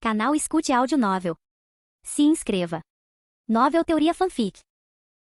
Canal Escute Áudio Novel. Se inscreva. Novel Teoria Fanfic.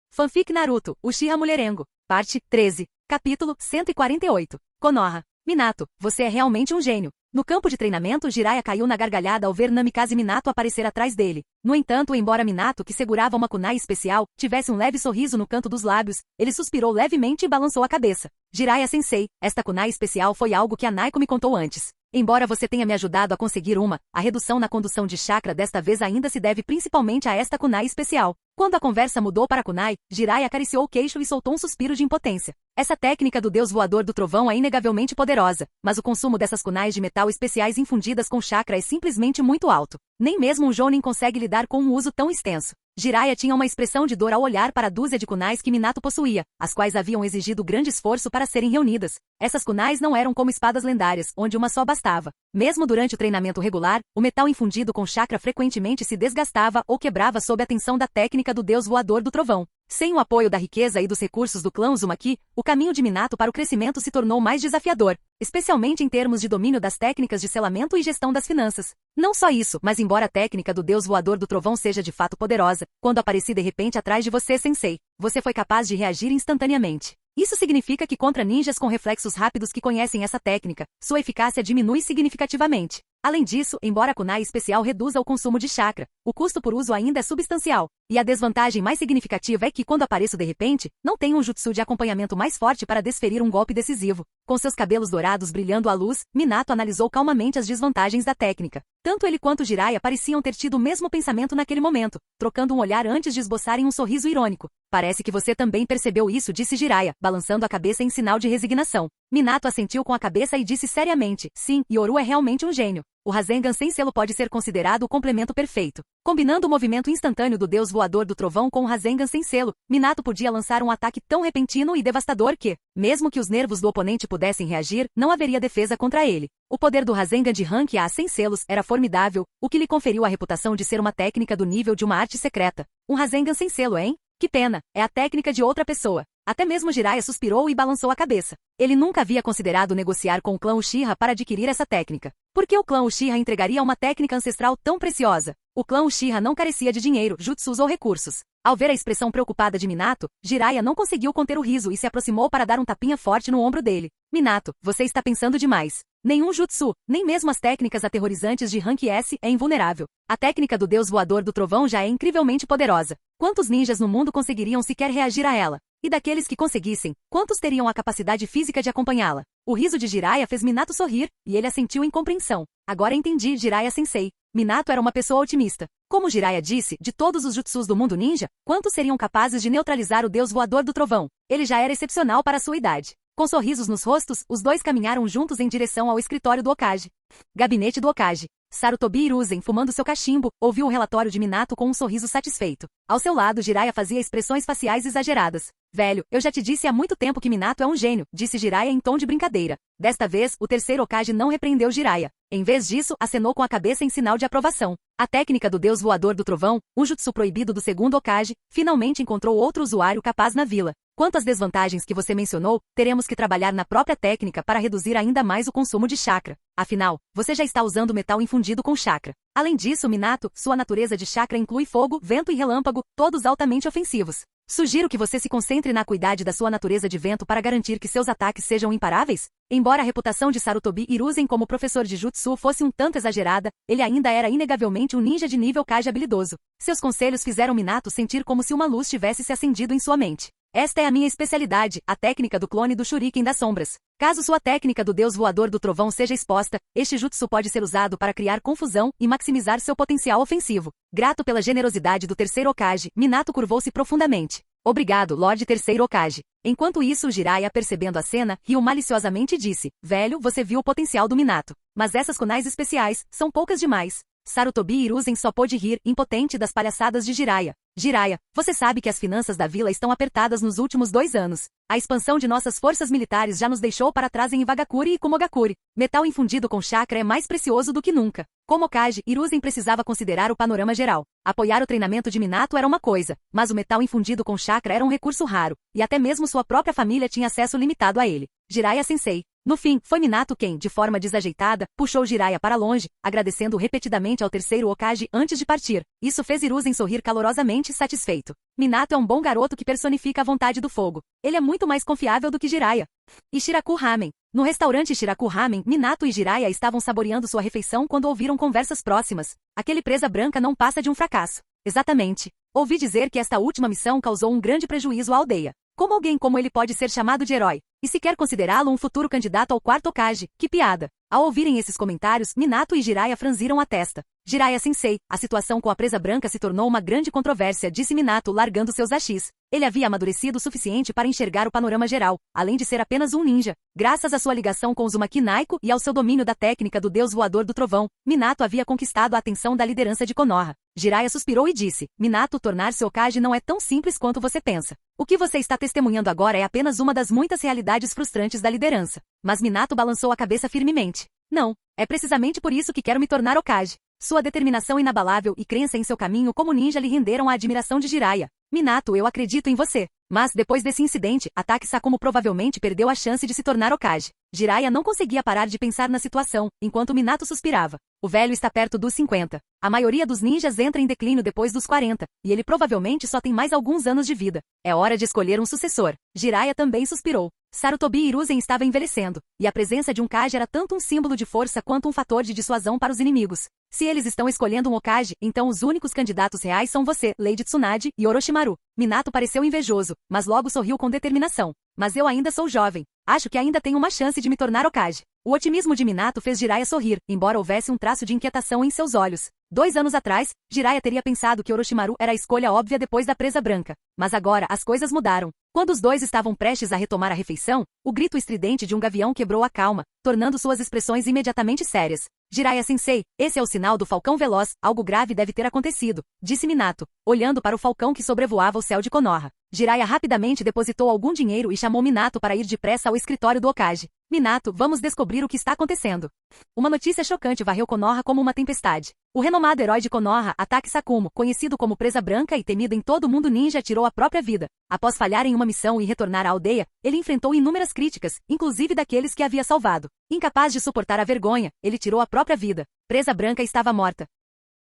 Fanfic Naruto, Uchiha Mulherengo. Parte 13. Capítulo 148. Konoha. Minato, você é realmente um gênio. No campo de treinamento, Jiraiya caiu na gargalhada ao ver Namikaze Minato aparecer atrás dele. No entanto, embora Minato, que segurava uma kunai especial, tivesse um leve sorriso no canto dos lábios, ele suspirou levemente e balançou a cabeça. Jiraiya-sensei, esta kunai especial foi algo que a Naiko me contou antes. Embora você tenha me ajudado a conseguir uma, a redução na condução de chakra desta vez ainda se deve principalmente a esta kunai especial. Quando a conversa mudou para kunai, Jiraiya acariciou o queixo e soltou um suspiro de impotência. Essa técnica do deus voador do trovão é inegavelmente poderosa, mas o consumo dessas kunais de metal especiais infundidas com chakra é simplesmente muito alto. Nem mesmo um jounin consegue lidar com um uso tão extenso. Jiraiya tinha uma expressão de dor ao olhar para a dúzia de kunais que Minato possuía, as quais haviam exigido grande esforço para serem reunidas. Essas kunais não eram como espadas lendárias, onde uma só bastava. Mesmo durante o treinamento regular, o metal infundido com chakra frequentemente se desgastava ou quebrava sob a tensão da técnica do deus voador do trovão. Sem o apoio da riqueza e dos recursos do clã Uzumaki, o caminho de Minato para o crescimento se tornou mais desafiador, especialmente em termos de domínio das técnicas de selamento e gestão das finanças. Não só isso, mas embora a técnica do deus voador do trovão seja de fato poderosa, quando apareci de repente atrás de você, sensei, você foi capaz de reagir instantaneamente. Isso significa que contra ninjas com reflexos rápidos que conhecem essa técnica, sua eficácia diminui significativamente. Além disso, embora a kunai especial reduza o consumo de chakra, o custo por uso ainda é substancial. E a desvantagem mais significativa é que quando apareço de repente, não tenho um jutsu de acompanhamento mais forte para desferir um golpe decisivo. Com seus cabelos dourados brilhando à luz, Minato analisou calmamente as desvantagens da técnica. Tanto ele quanto Jiraiya pareciam ter tido o mesmo pensamento naquele momento, trocando um olhar antes de esboçarem um sorriso irônico. Parece que você também percebeu isso, disse Jiraiya, balançando a cabeça em sinal de resignação. Minato assentiu com a cabeça e disse seriamente, sim, Yoru é realmente um gênio. O Rasengan sem selo pode ser considerado o complemento perfeito. Combinando o movimento instantâneo do deus voador do trovão com o Rasengan sem selo, Minato podia lançar um ataque tão repentino e devastador que, mesmo que os nervos do oponente pudessem reagir, não haveria defesa contra ele. O poder do Rasengan de rank A sem selos era formidável, o que lhe conferiu a reputação de ser uma técnica do nível de uma arte secreta. Um Rasengan sem selo, hein? Que pena, é a técnica de outra pessoa. Até mesmo Jiraiya suspirou e balançou a cabeça. Ele nunca havia considerado negociar com o clã Uchiha para adquirir essa técnica. Por que o clã Uchiha entregaria uma técnica ancestral tão preciosa? O clã Uchiha não carecia de dinheiro, jutsus ou recursos. Ao ver a expressão preocupada de Minato, Jiraiya não conseguiu conter o riso e se aproximou para dar um tapinha forte no ombro dele. Minato, você está pensando demais. Nenhum jutsu, nem mesmo as técnicas aterrorizantes de Rank S é invulnerável. A técnica do deus voador do trovão já é incrivelmente poderosa. Quantos ninjas no mundo conseguiriam sequer reagir a ela? E daqueles que conseguissem, quantos teriam a capacidade física de acompanhá-la? O riso de Jiraiya fez Minato sorrir, e ele assentiu em compreensão. Agora entendi, Jiraiya-sensei. Minato era uma pessoa otimista. Como Jiraiya disse, de todos os jutsus do mundo ninja, quantos seriam capazes de neutralizar o deus voador do trovão? Ele já era excepcional para a sua idade. Com sorrisos nos rostos, os dois caminharam juntos em direção ao escritório do Hokage. Gabinete do Hokage. Sarutobi Hiruzen, fumando seu cachimbo, ouviu o relatório de Minato com um sorriso satisfeito. Ao seu lado, Jiraiya fazia expressões faciais exageradas. Velho, eu já te disse há muito tempo que Minato é um gênio, disse Jiraiya em tom de brincadeira. Desta vez, o terceiro Hokage não repreendeu Jiraiya. Em vez disso, acenou com a cabeça em sinal de aprovação. A técnica do deus voador do trovão, um jutsu proibido do segundo Hokage, finalmente encontrou outro usuário capaz na vila. Quanto às desvantagens que você mencionou, teremos que trabalhar na própria técnica para reduzir ainda mais o consumo de chakra. Afinal, você já está usando metal infundido com chakra. Além disso, Minato, sua natureza de chakra inclui fogo, vento e relâmpago, todos altamente ofensivos. Sugiro que você se concentre na acuidade da sua natureza de vento para garantir que seus ataques sejam imparáveis. Embora a reputação de Sarutobi Hiruzen como professor de jutsu fosse um tanto exagerada, ele ainda era inegavelmente um ninja de nível Kage habilidoso. Seus conselhos fizeram Minato sentir como se uma luz tivesse se acendido em sua mente. Esta é a minha especialidade, a técnica do clone do Shuriken das sombras. Caso sua técnica do deus voador do trovão seja exposta, este jutsu pode ser usado para criar confusão e maximizar seu potencial ofensivo. Grato pela generosidade do terceiro Hokage, Minato curvou-se profundamente. Obrigado, Lorde Terceiro Hokage. Enquanto isso, Jiraiya, percebendo a cena, riu maliciosamente e disse, velho, você viu o potencial do Minato. Mas essas kunais especiais são poucas demais. Sarutobi Hiruzen só pôde rir, impotente das palhaçadas de Jiraiya. Jiraiya, você sabe que as finanças da vila estão apertadas nos últimos 2 anos. A expansão de nossas forças militares já nos deixou para trás em Iwagakure e Kumogakure. Metal infundido com chakra é mais precioso do que nunca. Como Hokage, Hiruzen precisava considerar o panorama geral. Apoiar o treinamento de Minato era uma coisa, mas o metal infundido com chakra era um recurso raro, e até mesmo sua própria família tinha acesso limitado a ele. Jiraiya-sensei, No fim, foi Minato quem, de forma desajeitada, puxou Jiraiya para longe, agradecendo repetidamente ao terceiro Hokage antes de partir. Isso fez Hiruzen sorrir calorosamente satisfeito. Minato é um bom garoto que personifica a vontade do fogo. Ele é muito mais confiável do que Jiraiya. E Shiraku Ramen. No restaurante Shiraku Ramen, Minato e Jiraiya estavam saboreando sua refeição quando ouviram conversas próximas. Aquele presa branca não passa de um fracasso. Exatamente. Ouvi dizer que esta última missão causou um grande prejuízo à aldeia. Como alguém como ele pode ser chamado de herói? E se quer considerá-lo um futuro candidato ao quarto Hokage? Que piada! Ao ouvirem esses comentários, Minato e Jiraiya franziram a testa. Jiraiya-sensei, a situação com a presa branca se tornou uma grande controvérsia, disse Minato largando seus hashis. Ele havia amadurecido o suficiente para enxergar o panorama geral, além de ser apenas um ninja. Graças à sua ligação com Uzumaki Naiko e ao seu domínio da técnica do deus voador do trovão, Minato havia conquistado a atenção da liderança de Konoha. Jiraiya suspirou e disse, Minato, tornar-se Hokage não é tão simples quanto você pensa. O que você está testemunhando agora é apenas uma das muitas realidades frustrantes da liderança. Mas Minato balançou a cabeça firmemente. Não, é precisamente por isso que quero me tornar Hokage. Sua determinação inabalável e crença em seu caminho como ninja lhe renderam a admiração de Jiraiya. Minato, eu acredito em você. Mas, depois desse incidente, Ataque Sakumo provavelmente perdeu a chance de se tornar Hokage. Jiraiya não conseguia parar de pensar na situação, enquanto Minato suspirava. O velho está perto dos 50. A maioria dos ninjas entra em declínio depois dos 40, e ele provavelmente só tem mais alguns anos de vida. É hora de escolher um sucessor. Jiraiya também suspirou. Sarutobi Hiruzen estava envelhecendo, e a presença de um Kage era tanto um símbolo de força quanto um fator de dissuasão para os inimigos. Se eles estão escolhendo um Hokage, então os únicos candidatos reais são você, Lady Tsunade, e Orochimaru. Minato pareceu invejoso, mas logo sorriu com determinação. Mas eu ainda sou jovem. Acho que ainda tenho uma chance de me tornar Hokage. O otimismo de Minato fez Jiraiya sorrir, embora houvesse um traço de inquietação em seus olhos. 2 anos atrás, Jiraiya teria pensado que Orochimaru era a escolha óbvia depois da presa branca. Mas agora as coisas mudaram. Quando os dois estavam prestes a retomar a refeição, o grito estridente de um gavião quebrou a calma, tornando suas expressões imediatamente sérias. Jiraiya-sensei, esse é o sinal do falcão veloz, algo grave deve ter acontecido, disse Minato, olhando para o falcão que sobrevoava o céu de Konoha. Jiraiya rapidamente depositou algum dinheiro e chamou Minato para ir depressa ao escritório do Hokage. Minato, vamos descobrir o que está acontecendo. Uma notícia chocante varreu Konoha como uma tempestade. O renomado herói de Konoha, Ataque Sakumo, conhecido como Presa Branca e temido em todo o mundo ninja, tirou a própria vida. Após falhar em uma missão e retornar à aldeia, ele enfrentou inúmeras críticas, inclusive daqueles que havia salvado. Incapaz de suportar a vergonha, ele tirou a própria vida. Presa Branca estava morta.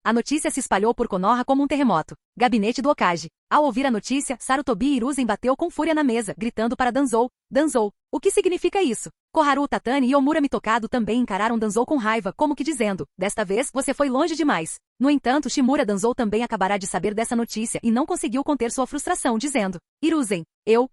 A notícia se espalhou por Konoha como um terremoto. Gabinete do Hokage. Ao ouvir a notícia, Sarutobi Hiruzen bateu com fúria na mesa, gritando para Danzou. Danzou, o que significa isso? Koharu Tatani e Omura Mitokado também encararam Danzou com raiva, como que dizendo, desta vez você foi longe demais. No entanto, Shimura Danzou também acabará de saber dessa notícia e não conseguiu conter sua frustração, dizendo, Hiruzen, eu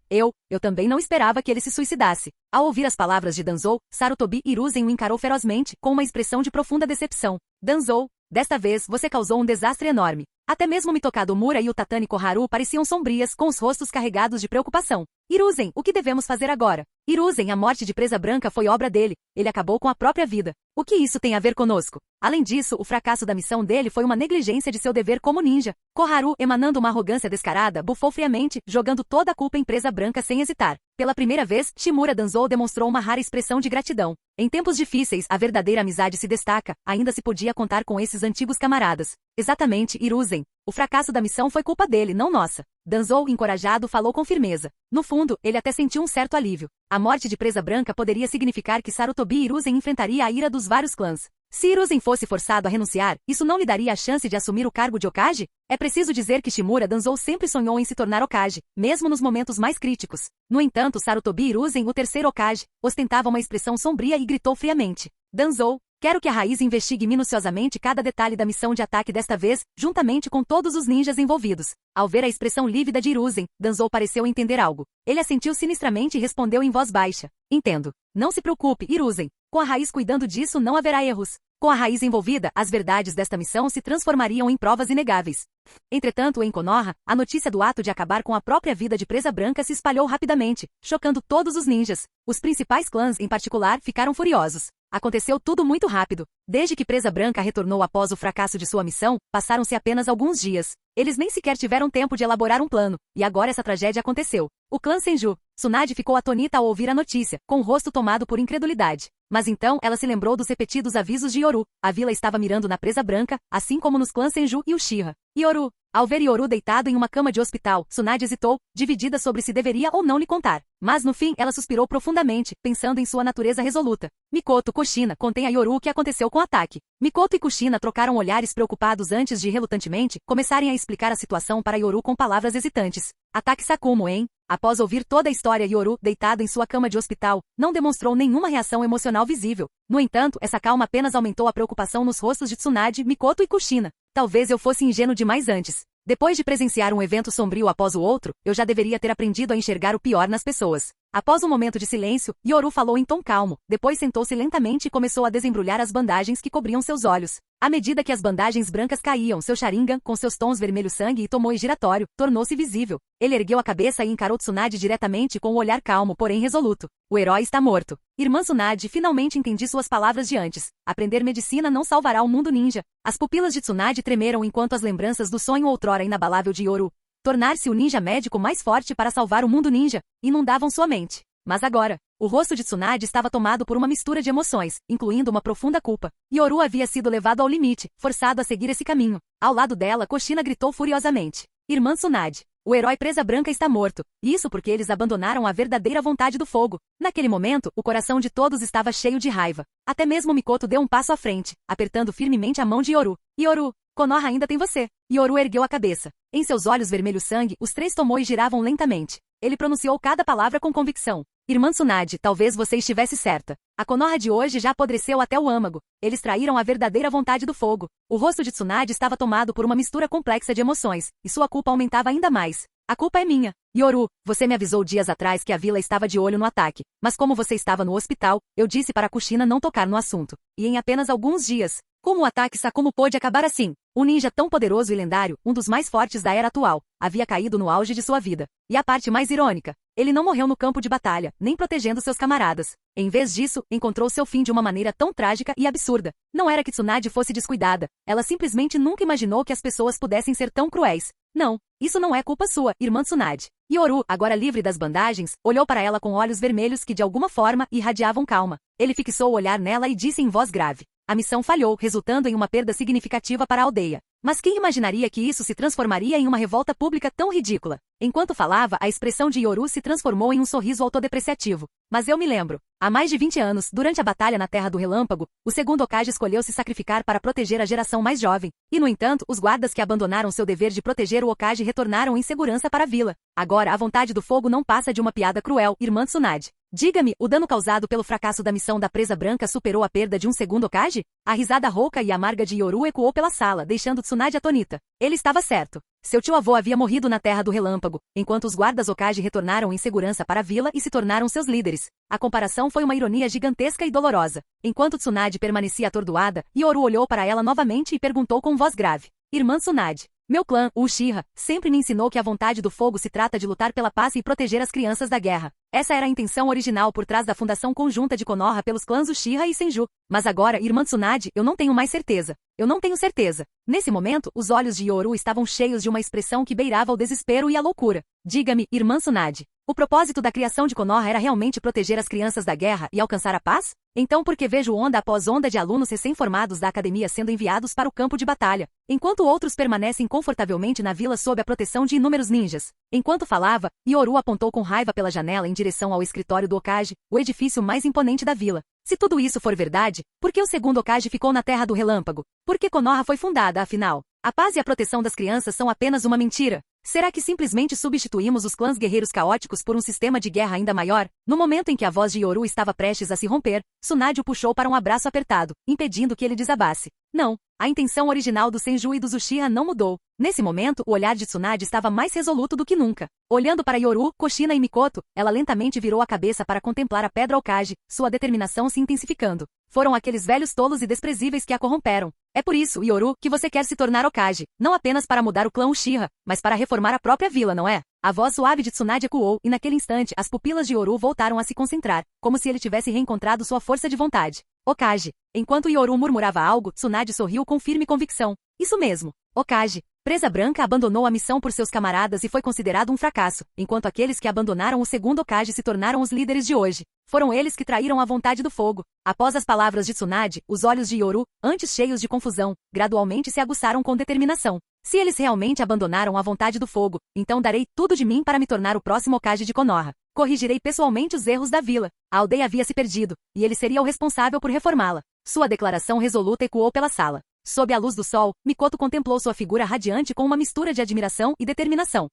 também não esperava que ele se suicidasse. Ao ouvir as palavras de Danzou, Sarutobi Hiruzen o encarou ferozmente, com uma expressão de profunda decepção. Danzou, desta vez você causou um desastre enorme. Até mesmo Mitokado Omura e o Tatani Koharu pareciam sombrias, com os rostos carregados de preocupação. Hiruzen, o que devemos fazer agora? Hiruzen, a morte de Presa Branca foi obra dele. Ele acabou com a própria vida. O que isso tem a ver conosco? Além disso, o fracasso da missão dele foi uma negligência de seu dever como ninja. Koharu, emanando uma arrogância descarada, bufou friamente, jogando toda a culpa em Presa Branca sem hesitar. Pela primeira vez, Shimura Danzou demonstrou uma rara expressão de gratidão. Em tempos difíceis, a verdadeira amizade se destaca, ainda se podia contar com esses antigos camaradas. Exatamente, Hiruzen. O fracasso da missão foi culpa dele, não nossa. Danzou, encorajado, falou com firmeza. No fundo, ele até sentiu um certo alívio. A morte de Presa Branca poderia significar que Sarutobi Hiruzen enfrentaria a ira dos vários clãs. Se Hiruzen fosse forçado a renunciar, isso não lhe daria a chance de assumir o cargo de Hokage? É preciso dizer que Shimura Danzou sempre sonhou em se tornar Hokage, mesmo nos momentos mais críticos. No entanto, Sarutobi Hiruzen, o terceiro Hokage, ostentava uma expressão sombria e gritou friamente. Danzou, quero que a raiz investigue minuciosamente cada detalhe da missão de ataque desta vez, juntamente com todos os ninjas envolvidos. Ao ver a expressão lívida de Hiruzen, Danzou pareceu entender algo. Ele assentiu sinistramente e respondeu em voz baixa. Entendo. Não se preocupe, Hiruzen. Com a raiz cuidando disso não haverá erros. Com a raiz envolvida, as verdades desta missão se transformariam em provas inegáveis. Entretanto, em Konoha, a notícia do ato de acabar com a própria vida de Presa Branca se espalhou rapidamente, chocando todos os ninjas. Os principais clãs, em particular, ficaram furiosos. Aconteceu tudo muito rápido. Desde que Presa Branca retornou após o fracasso de sua missão, passaram-se apenas alguns dias. Eles nem sequer tiveram tempo de elaborar um plano, e agora essa tragédia aconteceu. O clã Senju, Tsunade ficou atônita ao ouvir a notícia, com o rosto tomado por incredulidade. Mas então ela se lembrou dos repetidos avisos de Yoru. A vila estava mirando na presa branca, assim como nos clãs Senju e Uchiha. Yoru. Ao ver Yoru deitado em uma cama de hospital, Tsunade hesitou, dividida sobre se deveria ou não lhe contar. Mas no fim ela suspirou profundamente, pensando em sua natureza resoluta. Mikoto, Kushina, contem a Yoru o que aconteceu com o ataque. Mikoto e Kushina trocaram olhares preocupados antes de relutantemente começarem a explicar a situação para Yoru com palavras hesitantes. Ataque Sakumo, hein? Após ouvir toda a história, Yoru, deitado em sua cama de hospital, não demonstrou nenhuma reação emocional visível. No entanto, essa calma apenas aumentou a preocupação nos rostos de Tsunade, Mikoto e Kushina. Talvez eu fosse ingênuo demais antes. Depois de presenciar um evento sombrio após o outro, eu já deveria ter aprendido a enxergar o pior nas pessoas. Após um momento de silêncio, Yoru falou em tom calmo, depois sentou-se lentamente e começou a desembrulhar as bandagens que cobriam seus olhos. À medida que as bandagens brancas caíam, seu Sharingan, com seus tons vermelho-sangue e tomoe giratório, tornou-se visível. Ele ergueu a cabeça e encarou Tsunade diretamente com um olhar calmo, porém resoluto. O herói está morto. Irmã Tsunade, finalmente entendi suas palavras de antes. Aprender medicina não salvará o mundo ninja. As pupilas de Tsunade tremeram enquanto as lembranças do sonho outrora inabalável de Yoru, tornar-se o ninja médico mais forte para salvar o mundo ninja, inundavam sua mente. Mas agora, o rosto de Tsunade estava tomado por uma mistura de emoções, incluindo uma profunda culpa. Yoru havia sido levado ao limite, forçado a seguir esse caminho. Ao lado dela, Kushina gritou furiosamente. Irmã Tsunade, o herói presa branca está morto. Isso porque eles abandonaram a verdadeira vontade do fogo. Naquele momento, o coração de todos estava cheio de raiva. Até mesmo Mikoto deu um passo à frente, apertando firmemente a mão de Yoru. Yoru, Konoha ainda tem você. Yoru ergueu a cabeça. Em seus olhos vermelho-sangue, os três tomoe giravam lentamente. Ele pronunciou cada palavra com convicção. Irmã Tsunade, talvez você estivesse certa. A Konoha de hoje já apodreceu até o âmago. Eles traíram a verdadeira vontade do fogo. O rosto de Tsunade estava tomado por uma mistura complexa de emoções, e sua culpa aumentava ainda mais. A culpa é minha. Yoru, você me avisou dias atrás que a vila estava de olho no ataque, mas como você estava no hospital, eu disse para Kushina não tocar no assunto. E em apenas alguns dias, como o ataque Sakumo pôde acabar assim? Um ninja tão poderoso e lendário, um dos mais fortes da era atual, havia caído no auge de sua vida. E a parte mais irônica, ele não morreu no campo de batalha, nem protegendo seus camaradas. Em vez disso, encontrou seu fim de uma maneira tão trágica e absurda. Não era que Tsunade fosse descuidada, ela simplesmente nunca imaginou que as pessoas pudessem ser tão cruéis. Não, isso não é culpa sua, irmã Tsunade. Yoru, agora livre das bandagens, olhou para ela com olhos vermelhos que de alguma forma irradiavam calma. Ele fixou o olhar nela e disse em voz grave. A missão falhou, resultando em uma perda significativa para a aldeia. Mas quem imaginaria que isso se transformaria em uma revolta pública tão ridícula? Enquanto falava, a expressão de Yoru se transformou em um sorriso autodepreciativo. Mas eu me lembro. Há mais de 20 anos, durante a batalha na Terra do Relâmpago, o segundo Hokage escolheu se sacrificar para proteger a geração mais jovem. E no entanto, os guardas que abandonaram seu dever de proteger o Hokage retornaram em segurança para a vila. Agora, a vontade do fogo não passa de uma piada cruel, irmã Tsunade. Diga-me, o dano causado pelo fracasso da missão da presa branca superou a perda de um segundo Hokage? A risada rouca e amarga de Yoru ecoou pela sala, deixando Tsunade atonita. Ele estava certo. Seu tio-avô havia morrido na Terra do Relâmpago, enquanto os guardas Hokage retornaram em segurança para a vila e se tornaram seus líderes. A comparação foi uma ironia gigantesca e dolorosa. Enquanto Tsunade permanecia atordoada, Yoru olhou para ela novamente e perguntou com voz grave. Irmã Tsunade, meu clã, o Uchiha, sempre me ensinou que a vontade do fogo se trata de lutar pela paz e proteger as crianças da guerra. Essa era a intenção original por trás da fundação conjunta de Konoha pelos clãs Uchiha e Senju. Mas agora, irmã Tsunade, eu não tenho mais certeza. Eu não tenho certeza. Nesse momento, os olhos de Yoru estavam cheios de uma expressão que beirava o desespero e a loucura. Diga-me, irmã Tsunade, o propósito da criação de Konoha era realmente proteger as crianças da guerra e alcançar a paz? Então por que vejo onda após onda de alunos recém-formados da academia sendo enviados para o campo de batalha, enquanto outros permanecem confortavelmente na vila sob a proteção de inúmeros ninjas? Enquanto falava, Yoru apontou com raiva pela janela em direção ao escritório do Hokage, o edifício mais imponente da vila. Se tudo isso for verdade, por que o segundo Hokage ficou na Terra do Relâmpago? Por que Konoha foi fundada, afinal? A paz e a proteção das crianças são apenas uma mentira. Será que simplesmente substituímos os clãs guerreiros caóticos por um sistema de guerra ainda maior? No momento em que a voz de Yoru estava prestes a se romper, Tsunade o puxou para um abraço apertado, impedindo que ele desabasse. Não, a intenção original do Senju e dos Uchiha não mudou. Nesse momento, o olhar de Tsunade estava mais resoluto do que nunca. Olhando para Yoru, Kushina e Mikoto, ela lentamente virou a cabeça para contemplar a Pedra Hokage, sua determinação se intensificando. Foram aqueles velhos tolos e desprezíveis que a corromperam. É por isso, Yoru, que você quer se tornar Hokage, não apenas para mudar o clã Uchiha, mas para reformar a própria vila, não é? A voz suave de Tsunade ecoou, e naquele instante as pupilas de Yoru voltaram a se concentrar, como se ele tivesse reencontrado sua força de vontade. Hokage. Enquanto Yoru murmurava algo, Tsunade sorriu com firme convicção. Isso mesmo. Hokage. Presa Branca abandonou a missão por seus camaradas e foi considerado um fracasso, enquanto aqueles que abandonaram o segundo Hokage se tornaram os líderes de hoje. Foram eles que traíram a vontade do fogo. Após as palavras de Tsunade, os olhos de Yoru, antes cheios de confusão, gradualmente se aguçaram com determinação. Se eles realmente abandonaram a vontade do fogo, então darei tudo de mim para me tornar o próximo Hokage de Konoha. Corrigirei pessoalmente os erros da vila. A aldeia havia se perdido, e ele seria o responsável por reformá-la. Sua declaração resoluta ecoou pela sala. Sob a luz do sol, Mikoto contemplou sua figura radiante com uma mistura de admiração e determinação.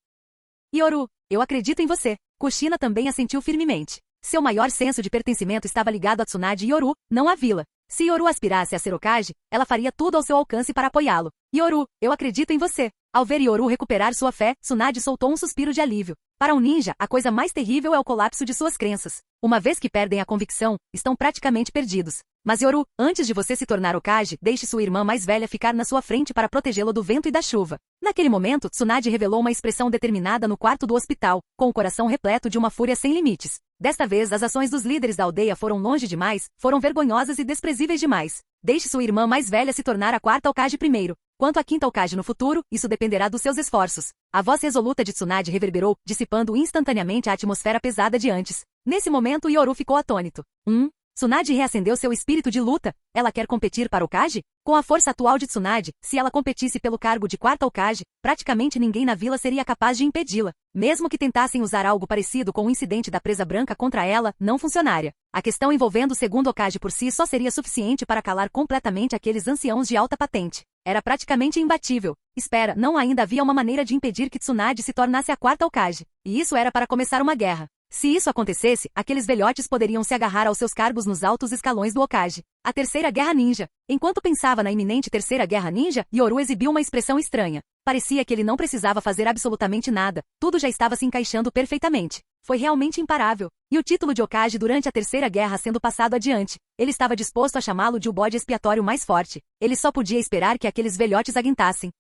Yoru, eu acredito em você. Kushina também assentiu firmemente. Seu maior senso de pertencimento estava ligado a Tsunade e Yoru, não à vila. Se Yoru aspirasse a ser Hokage, ela faria tudo ao seu alcance para apoiá-lo. Yoru, eu acredito em você. Ao ver Yoru recuperar sua fé, Tsunade soltou um suspiro de alívio. Para um ninja, a coisa mais terrível é o colapso de suas crenças. Uma vez que perdem a convicção, estão praticamente perdidos. Mas Yoru, antes de você se tornar Hokage, deixe sua irmã mais velha ficar na sua frente para protegê-lo do vento e da chuva. Naquele momento, Tsunade revelou uma expressão determinada no quarto do hospital, com o coração repleto de uma fúria sem limites. Desta vez, as ações dos líderes da aldeia foram longe demais, foram vergonhosas e desprezíveis demais. Deixe sua irmã mais velha se tornar a quarta Hokage primeiro. Quanto à quinta Hokage no futuro, isso dependerá dos seus esforços. A voz resoluta de Tsunade reverberou, dissipando instantaneamente a atmosfera pesada de antes. Nesse momento, Yoru ficou atônito. Tsunade reacendeu seu espírito de luta. Ela quer competir para Hokage? Com a força atual de Tsunade, se ela competisse pelo cargo de quarta Hokage, praticamente ninguém na vila seria capaz de impedi-la. Mesmo que tentassem usar algo parecido com o incidente da Presa Branca contra ela, não funcionaria. A questão envolvendo o segundo Hokage por si só seria suficiente para calar completamente aqueles anciãos de alta patente. Era praticamente imbatível. Espera, não ainda havia uma maneira de impedir que Tsunade se tornasse a quarta Hokage. E isso era para começar uma guerra. Se isso acontecesse, aqueles velhotes poderiam se agarrar aos seus cargos nos altos escalões do Hokage. A Terceira Guerra Ninja. Enquanto pensava na iminente Terceira Guerra Ninja, Yoru exibiu uma expressão estranha. Parecia que ele não precisava fazer absolutamente nada, tudo já estava se encaixando perfeitamente. Foi realmente imparável. E o título de Hokage durante a Terceira Guerra sendo passado adiante. Ele estava disposto a chamá-lo de o bode expiatório mais forte. Ele só podia esperar que aqueles velhotes aguentassem.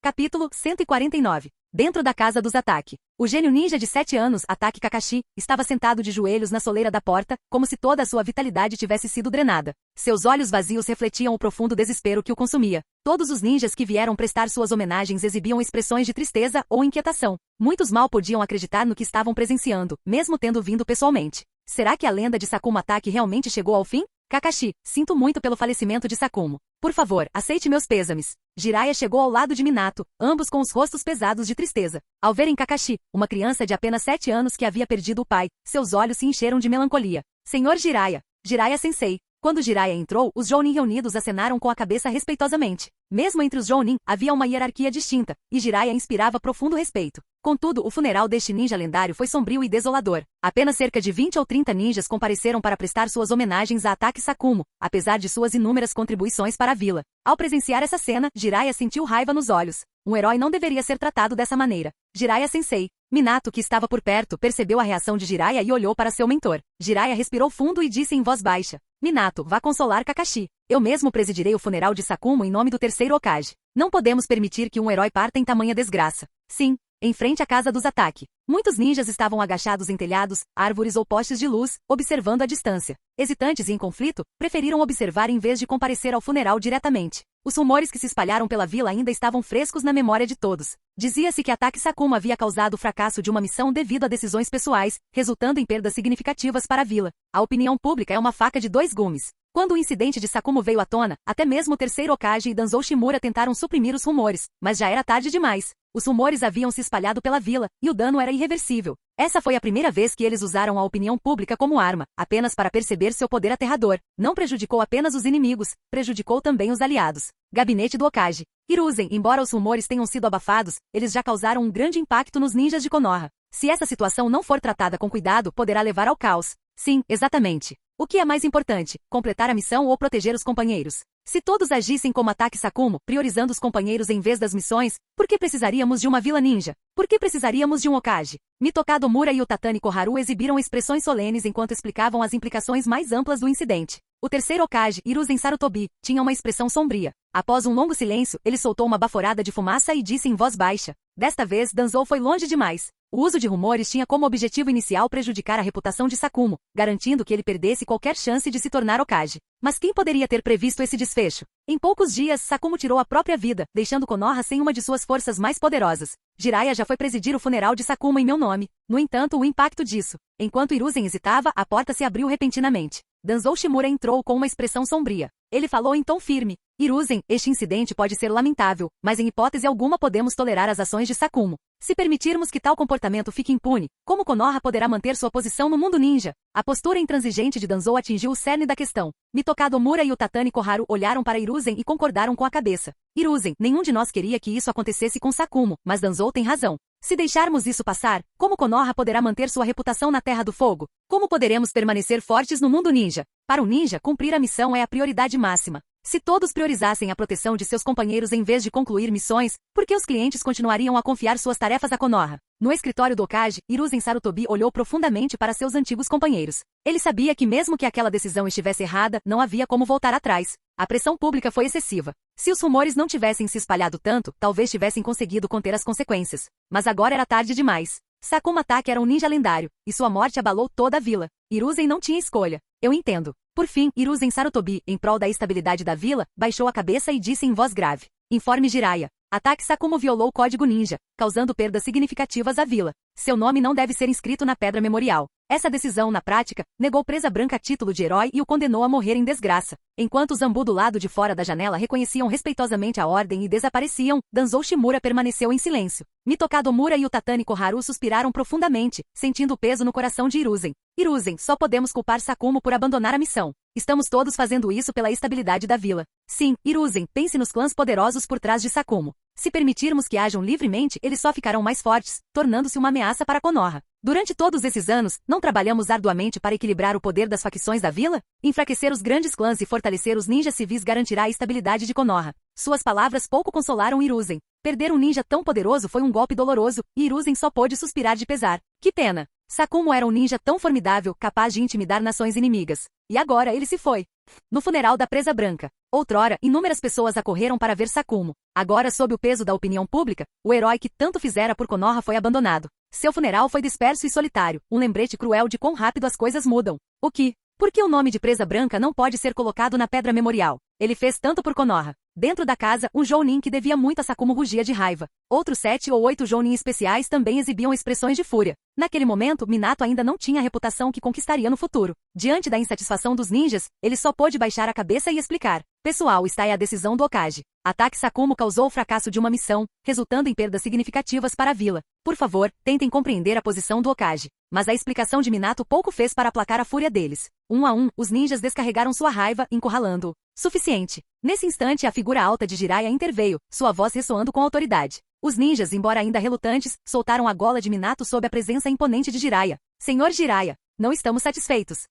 Capítulo 149. Dentro da casa dos Ataque. O gênio ninja de 7 anos, Ataque Kakashi, estava sentado de joelhos na soleira da porta, como se toda a sua vitalidade tivesse sido drenada. Seus olhos vazios refletiam o profundo desespero que o consumia. Todos os ninjas que vieram prestar suas homenagens exibiam expressões de tristeza ou inquietação. Muitos mal podiam acreditar no que estavam presenciando, mesmo tendo vindo pessoalmente. Será que a lenda de Sakumo Ataque realmente chegou ao fim? Kakashi, sinto muito pelo falecimento de Sakumo. Por favor, aceite meus pêsames. Jiraiya chegou ao lado de Minato, ambos com os rostos pesados de tristeza. Ao verem Kakashi, uma criança de apenas 7 anos que havia perdido o pai, seus olhos se encheram de melancolia. Senhor Jiraiya. Jiraiya-sensei. Quando Jiraiya entrou, os Jounin reunidos acenaram com a cabeça respeitosamente. Mesmo entre os Jounin, havia uma hierarquia distinta, e Jiraiya inspirava profundo respeito. Contudo, o funeral deste ninja lendário foi sombrio e desolador. Apenas cerca de 20 ou 30 ninjas compareceram para prestar suas homenagens a Ataque Sakumo, apesar de suas inúmeras contribuições para a vila. Ao presenciar essa cena, Jiraiya sentiu raiva nos olhos. Um herói não deveria ser tratado dessa maneira. Jiraiya-sensei. Minato, que estava por perto, percebeu a reação de Jiraiya e olhou para seu mentor. Jiraiya respirou fundo e disse em voz baixa. Minato, vá consolar Kakashi. Eu mesmo presidirei o funeral de Sakumo em nome do terceiro Hokage. Não podemos permitir que um herói parta em tamanha desgraça. Sim. Em frente à casa dos Ataque. Muitos ninjas estavam agachados em telhados, árvores ou postes de luz, observando a distância. Hesitantes e em conflito, preferiram observar em vez de comparecer ao funeral diretamente. Os rumores que se espalharam pela vila ainda estavam frescos na memória de todos. Dizia-se que Ataque Sakumo havia causado o fracasso de uma missão devido a decisões pessoais, resultando em perdas significativas para a vila. A opinião pública é uma faca de dois gumes. Quando o incidente de Sakumo veio à tona, até mesmo o terceiro Hokage e Danzou Shimura tentaram suprimir os rumores, mas já era tarde demais. Os rumores haviam se espalhado pela vila, e o dano era irreversível. Essa foi a primeira vez que eles usaram a opinião pública como arma, apenas para perceber seu poder aterrador. Não prejudicou apenas os inimigos, prejudicou também os aliados. Gabinete do Hokage. Hiruzen, embora os rumores tenham sido abafados, eles já causaram um grande impacto nos ninjas de Konoha. Se essa situação não for tratada com cuidado, poderá levar ao caos. Sim, exatamente. O que é mais importante, completar a missão ou proteger os companheiros? Se todos agissem como Ataque Sakumo, priorizando os companheiros em vez das missões, por que precisaríamos de uma vila ninja? Por que precisaríamos de um Hokage? Mitokado Mura e o Tatani Koharu exibiram expressões solenes enquanto explicavam as implicações mais amplas do incidente. O terceiro Hokage, Hiruzen Sarutobi, tinha uma expressão sombria. Após um longo silêncio, ele soltou uma baforada de fumaça e disse em voz baixa. Desta vez, Danzou foi longe demais. O uso de rumores tinha como objetivo inicial prejudicar a reputação de Sakumo, garantindo que ele perdesse qualquer chance de se tornar Hokage. Mas quem poderia ter previsto esse desfecho? Em poucos dias, Sakumo tirou a própria vida, deixando Konoha sem uma de suas forças mais poderosas. Jiraiya já foi presidir o funeral de Sakumo em meu nome. No entanto, o impacto disso. Enquanto Hiruzen hesitava, a porta se abriu repentinamente. Danzou Shimura entrou com uma expressão sombria. Ele falou em tom firme. Hiruzen, este incidente pode ser lamentável, mas em hipótese alguma podemos tolerar as ações de Sakumo. Se permitirmos que tal comportamento fique impune, como Konoha poderá manter sua posição no mundo ninja? A postura intransigente de Danzou atingiu o cerne da questão. Mitokado Mura e o Tatani Koharu olharam para Hiruzen e concordaram com a cabeça. Hiruzen, nenhum de nós queria que isso acontecesse com Sakumo, mas Danzou tem razão. Se deixarmos isso passar, como Konoha poderá manter sua reputação na Terra do Fogo? Como poderemos permanecer fortes no mundo ninja? Para o ninja, cumprir a missão é a prioridade máxima. Se todos priorizassem a proteção de seus companheiros em vez de concluir missões, por que os clientes continuariam a confiar suas tarefas a Konoha? No escritório do Hokage, Hiruzen Sarutobi olhou profundamente para seus antigos companheiros. Ele sabia que mesmo que aquela decisão estivesse errada, não havia como voltar atrás. A pressão pública foi excessiva. Se os rumores não tivessem se espalhado tanto, talvez tivessem conseguido conter as consequências. Mas agora era tarde demais. Sakuma Taki era um ninja lendário, e sua morte abalou toda a vila. Hiruzen não tinha escolha. Eu entendo. Por fim, Hiruzen Sarutobi, em prol da estabilidade da vila, baixou a cabeça e disse em voz grave. Informe Jiraiya. Ataque Sakumo violou o código ninja, causando perdas significativas à vila. Seu nome não deve ser inscrito na pedra memorial. Essa decisão, na prática, negou Presa Branca título de herói e o condenou a morrer em desgraça. Enquanto os Zambu do lado de fora da janela reconheciam respeitosamente a ordem e desapareciam, Danzou Shimura permaneceu em silêncio. Mitokado Mura e o Tatani Koharu suspiraram profundamente, sentindo o peso no coração de Hiruzen. Hiruzen, só podemos culpar Sakumo por abandonar a missão. Estamos todos fazendo isso pela estabilidade da vila. Sim, Hiruzen, pense nos clãs poderosos por trás de Sakumo. Se permitirmos que ajam livremente, eles só ficarão mais fortes, tornando-se uma ameaça para Konoha. Durante todos esses anos, não trabalhamos arduamente para equilibrar o poder das facções da vila? Enfraquecer os grandes clãs e fortalecer os ninjas civis garantirá a estabilidade de Konoha. Suas palavras pouco consolaram Hiruzen. Perder um ninja tão poderoso foi um golpe doloroso, e Hiruzen só pôde suspirar de pesar. Que pena! Sakumo era um ninja tão formidável, capaz de intimidar nações inimigas. E agora ele se foi. No funeral da Presa Branca. Outrora, inúmeras pessoas acorreram para ver Sakumo. Agora, sob o peso da opinião pública, o herói que tanto fizera por Konoha foi abandonado. Seu funeral foi disperso e solitário, um lembrete cruel de quão rápido as coisas mudam. O que? Por que o nome de Presa Branca não pode ser colocado na pedra memorial? Ele fez tanto por Konoha. Dentro da casa, um Jounin que devia muito a Sakumo rugia de raiva. Outros 7 ou 8 Jounin especiais também exibiam expressões de fúria. Naquele momento, Minato ainda não tinha a reputação que conquistaria no futuro. Diante da insatisfação dos ninjas, ele só pôde baixar a cabeça e explicar. Pessoal, está aí a decisão do Hokage. Ataque Sakumo causou o fracasso de uma missão, resultando em perdas significativas para a vila. Por favor, tentem compreender a posição do Hokage. Mas a explicação de Minato pouco fez para aplacar a fúria deles. Um a um, os ninjas descarregaram sua raiva, encurralando-o. Suficiente. Nesse instante, a figura alta de Jiraiya interveio, sua voz ressoando com autoridade. Os ninjas, embora ainda relutantes, soltaram a gola de Minato sob a presença imponente de Jiraiya. Senhor Jiraiya, não estamos satisfeitos.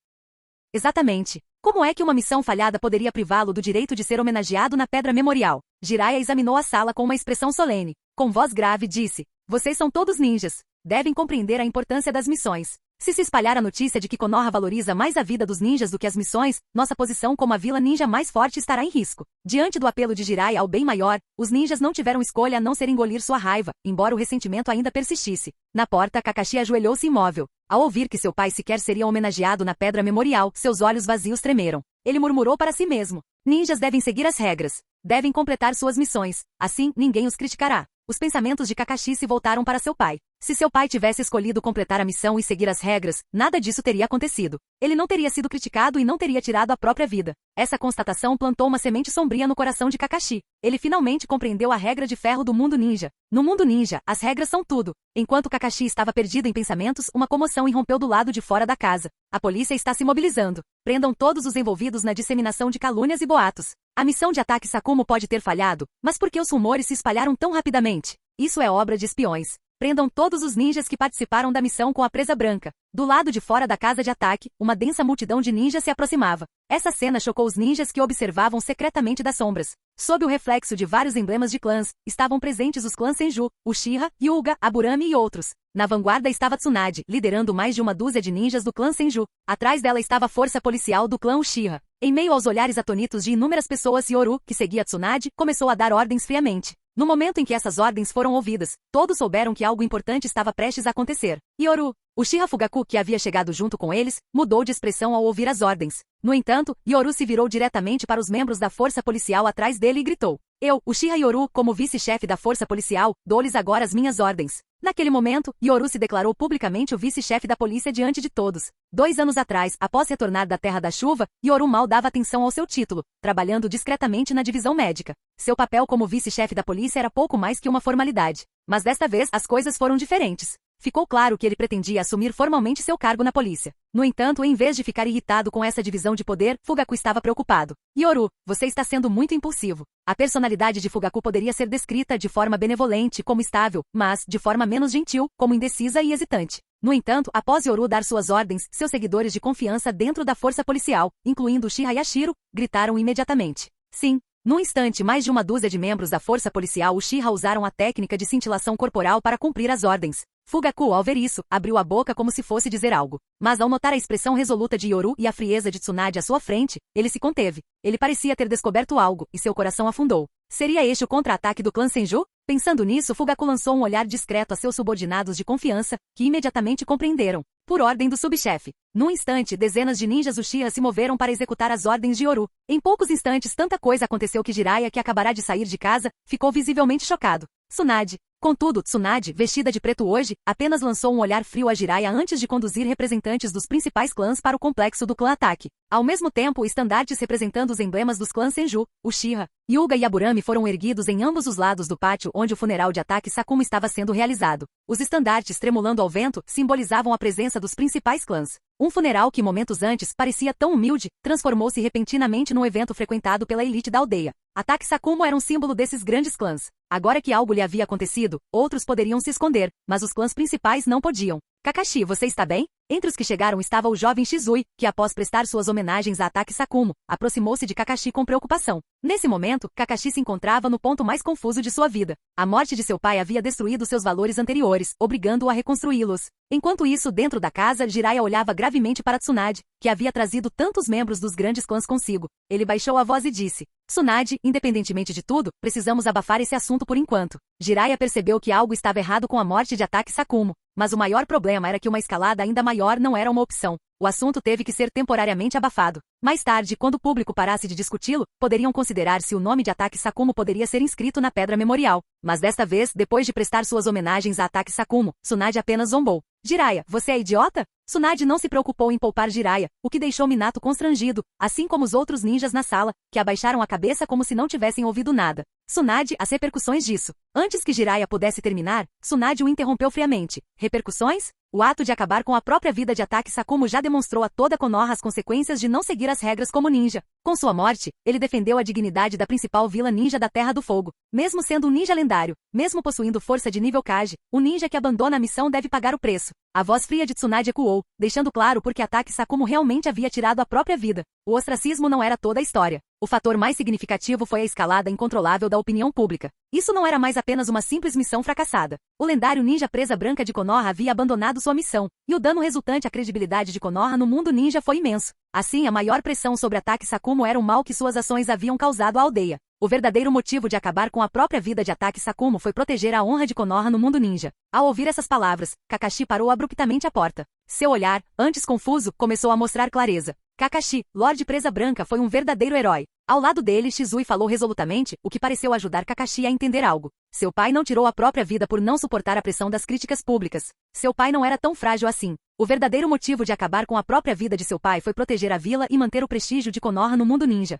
Exatamente. Como é que uma missão falhada poderia privá-lo do direito de ser homenageado na pedra memorial? Jiraiya examinou a sala com uma expressão solene. Com voz grave disse, vocês são todos ninjas. Devem compreender a importância das missões. Se espalhar a notícia de que Konoha valoriza mais a vida dos ninjas do que as missões, nossa posição como a vila ninja mais forte estará em risco. Diante do apelo de Jiraiya ao bem maior, os ninjas não tiveram escolha a não ser engolir sua raiva, embora o ressentimento ainda persistisse. Na porta, Kakashi ajoelhou-se imóvel. Ao ouvir que seu pai sequer seria homenageado na pedra memorial, seus olhos vazios tremeram. Ele murmurou para si mesmo. Ninjas devem seguir as regras. Devem completar suas missões. Assim, ninguém os criticará. Os pensamentos de Kakashi se voltaram para seu pai. Se seu pai tivesse escolhido completar a missão e seguir as regras, nada disso teria acontecido. Ele não teria sido criticado e não teria tirado a própria vida. Essa constatação plantou uma semente sombria no coração de Kakashi. Ele finalmente compreendeu a regra de ferro do mundo ninja. No mundo ninja, as regras são tudo. Enquanto Kakashi estava perdido em pensamentos, uma comoção irrompeu do lado de fora da casa. A polícia está se mobilizando. Prendam todos os envolvidos na disseminação de calúnias e boatos. A missão de ataque Sakumo pode ter falhado, mas por que os rumores se espalharam tão rapidamente? Isso é obra de espiões. Prendam todos os ninjas que participaram da missão com a Presa Branca. Do lado de fora da casa de ataque, uma densa multidão de ninjas se aproximava. Essa cena chocou os ninjas que observavam secretamente das sombras. Sob o reflexo de vários emblemas de clãs, estavam presentes os clãs Senju, Uchiha, Hyuga, Aburame e outros. Na vanguarda estava Tsunade, liderando mais de uma dúzia de ninjas do clã Senju. Atrás dela estava a força policial do clã Uchiha. Em meio aos olhares atonitos de inúmeras pessoas, Yoru, que seguia Tsunade, começou a dar ordens friamente. No momento em que essas ordens foram ouvidas, todos souberam que algo importante estava prestes a acontecer. Yoru, o Uchiha Fugaku, que havia chegado junto com eles, mudou de expressão ao ouvir as ordens. No entanto, Yoru se virou diretamente para os membros da força policial atrás dele e gritou: Eu, Uchiha Yoru, como vice-chefe da força policial, dou-lhes agora as minhas ordens. Naquele momento, Yoru se declarou publicamente o vice-chefe da polícia diante de todos. 2 anos atrás, após retornar da Terra da Chuva, Yoru mal dava atenção ao seu título, trabalhando discretamente na divisão médica. Seu papel como vice-chefe da polícia era pouco mais que uma formalidade. Mas desta vez, as coisas foram diferentes. Ficou claro que ele pretendia assumir formalmente seu cargo na polícia. No entanto, em vez de ficar irritado com essa divisão de poder, Fugaku estava preocupado. Yoru, você está sendo muito impulsivo. A personalidade de Fugaku poderia ser descrita de forma benevolente como estável, mas, de forma menos gentil, como indecisa e hesitante. No entanto, após Yoru dar suas ordens, seus seguidores de confiança dentro da força policial, incluindo Uchiha Yashiro, gritaram imediatamente. Sim. Num instante, mais de uma dúzia de membros da força policial Uchiha usaram a técnica de cintilação corporal para cumprir as ordens. Fugaku, ao ver isso, abriu a boca como se fosse dizer algo. Mas ao notar a expressão resoluta de Yoru e a frieza de Tsunade à sua frente, ele se conteve. Ele parecia ter descoberto algo, e seu coração afundou. Seria este o contra-ataque do clã Senju? Pensando nisso, Fugaku lançou um olhar discreto a seus subordinados de confiança, que imediatamente compreenderam. Por ordem do subchefe. Num instante, dezenas de ninjas Uchiha se moveram para executar as ordens de Yoru. Em poucos instantes, tanta coisa aconteceu que Jiraiya, que acabará de sair de casa, ficou visivelmente chocado. Tsunade. Contudo, Tsunade, vestida de preto hoje, apenas lançou um olhar frio a Jiraiya antes de conduzir representantes dos principais clãs para o complexo do clã Ataque. Ao mesmo tempo, estandartes representando os emblemas dos clãs Senju, Uchiha, Hyuga e Aburame foram erguidos em ambos os lados do pátio onde o funeral de Ataque Sakumo estava sendo realizado. Os estandartes tremulando ao vento simbolizavam a presença dos principais clãs. Um funeral que momentos antes parecia tão humilde, transformou-se repentinamente num evento frequentado pela elite da aldeia. Ataque Sakumo era um símbolo desses grandes clãs. Agora que algo lhe havia acontecido, outros poderiam se esconder, mas os clãs principais não podiam. Kakashi, você está bem? Entre os que chegaram estava o jovem Shizui, que após prestar suas homenagens a Ataque Sakumo, aproximou-se de Kakashi com preocupação. Nesse momento, Kakashi se encontrava no ponto mais confuso de sua vida. A morte de seu pai havia destruído seus valores anteriores, obrigando-o a reconstruí-los. Enquanto isso, dentro da casa, Jiraiya olhava gravemente para Tsunade, que havia trazido tantos membros dos grandes clãs consigo. Ele baixou a voz e disse: Tsunade, independentemente de tudo, precisamos abafar esse assunto por enquanto. Jiraiya percebeu que algo estava errado com a morte de Ataque Sakumo. Mas o maior problema era que uma escalada ainda maior não era uma opção. O assunto teve que ser temporariamente abafado. Mais tarde, quando o público parasse de discuti-lo, poderiam considerar se o nome de Ataque Sakumo poderia ser inscrito na pedra memorial. Mas desta vez, depois de prestar suas homenagens a Ataque Sakumo, Tsunade apenas zombou. Jiraiya, você é idiota? Tsunade não se preocupou em poupar Jiraiya, o que deixou Minato constrangido, assim como os outros ninjas na sala, que abaixaram a cabeça como se não tivessem ouvido nada. Tsunade, as repercussões disso. Antes que Jiraiya pudesse terminar, Tsunade o interrompeu friamente. Repercussões? O ato de acabar com a própria vida de Ataque Sakumo já demonstrou a toda Konoha as consequências de não seguir as regras como ninja. Com sua morte, ele defendeu a dignidade da principal vila ninja da Terra do Fogo. Mesmo sendo um ninja lendário, mesmo possuindo força de nível Kage, o ninja que abandona a missão deve pagar o preço. A voz fria de Tsunade ecoou, deixando claro porque Ataque Sakumo realmente havia tirado a própria vida. O ostracismo não era toda a história. O fator mais significativo foi a escalada incontrolável da opinião pública. Isso não era mais apenas uma simples missão fracassada. O lendário ninja Presa Branca de Konoha havia abandonado sua missão, e o dano resultante à credibilidade de Konoha no mundo ninja foi imenso. Assim, a maior pressão sobre Ataque Sakumo era o mal que suas ações haviam causado à aldeia. O verdadeiro motivo de acabar com a própria vida de Ataque Sakumo foi proteger a honra de Konoha no mundo ninja. Ao ouvir essas palavras, Kakashi parou abruptamente à porta. Seu olhar, antes confuso, começou a mostrar clareza. Kakashi, Lorde Presa Branca, foi um verdadeiro herói. Ao lado dele, Shizui falou resolutamente, o que pareceu ajudar Kakashi a entender algo. Seu pai não tirou a própria vida por não suportar a pressão das críticas públicas. Seu pai não era tão frágil assim. O verdadeiro motivo de acabar com a própria vida de seu pai foi proteger a vila e manter o prestígio de Konoha no mundo ninja.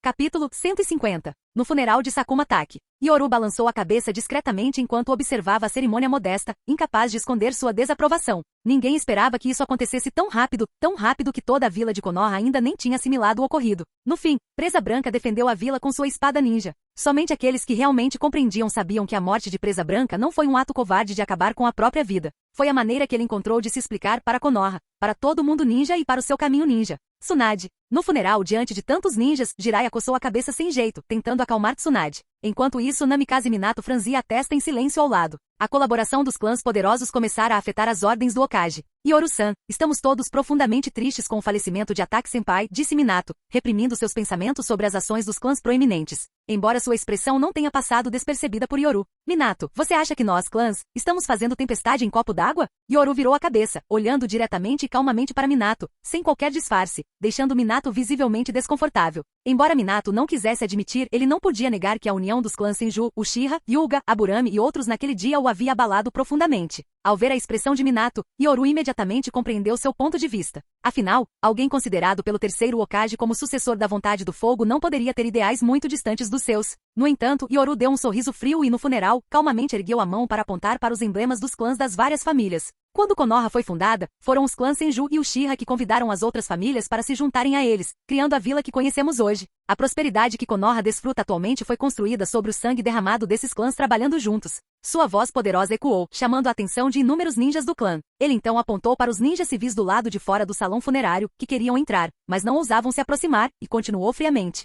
Capítulo 150. No funeral de Sakuma Taki. Yoru balançou a cabeça discretamente enquanto observava a cerimônia modesta, incapaz de esconder sua desaprovação. Ninguém esperava que isso acontecesse tão rápido que toda a vila de Konoha ainda nem tinha assimilado o ocorrido. No fim, Presa Branca defendeu a vila com sua espada ninja. Somente aqueles que realmente compreendiam sabiam que a morte de Presa Branca não foi um ato covarde de acabar com a própria vida. Foi a maneira que ele encontrou de se explicar para Konoha, para todo mundo ninja e para o seu caminho ninja. Tsunade, No funeral, diante de tantos ninjas, Jiraiya coçou a cabeça sem jeito, tentando acalmar Tsunade. Enquanto isso, Namikaze Minato franzia a testa em silêncio ao lado. A colaboração dos clãs poderosos começara a afetar as ordens do Hokage. Yoru-san, estamos todos profundamente tristes com o falecimento de Attack-senpai, disse Minato, reprimindo seus pensamentos sobre as ações dos clãs proeminentes. Embora sua expressão não tenha passado despercebida por Yoru. Minato, você acha que nós, clãs, estamos fazendo tempestade em copo d'água? Yoru virou a cabeça, olhando diretamente e calmamente para Minato, sem qualquer disfarce, deixando Minato visivelmente desconfortável. Embora Minato não quisesse admitir, ele não podia negar que a união dos clãs Senju, Uchiha, Hyuga, Aburame e outros naquele dia o havia abalado profundamente. Ao ver a expressão de Minato, Yoru imediatamente compreendeu seu ponto de vista. Afinal, alguém considerado pelo terceiro Hokage como sucessor da vontade do fogo não poderia ter ideais muito distantes dos seus. No entanto, Yoru deu um sorriso frio e no funeral, calmamente ergueu a mão para apontar para os emblemas dos clãs das várias famílias. Quando Konoha foi fundada, foram os clãs Senju e Uchiha que convidaram as outras famílias para se juntarem a eles, criando a vila que conhecemos hoje. A prosperidade que Konoha desfruta atualmente foi construída sobre o sangue derramado desses clãs trabalhando juntos. Sua voz poderosa ecoou, chamando a atenção de inúmeros ninjas do clã. Ele então apontou para os ninjas civis do lado de fora do salão funerário, que queriam entrar, mas não ousavam se aproximar, e continuou friamente.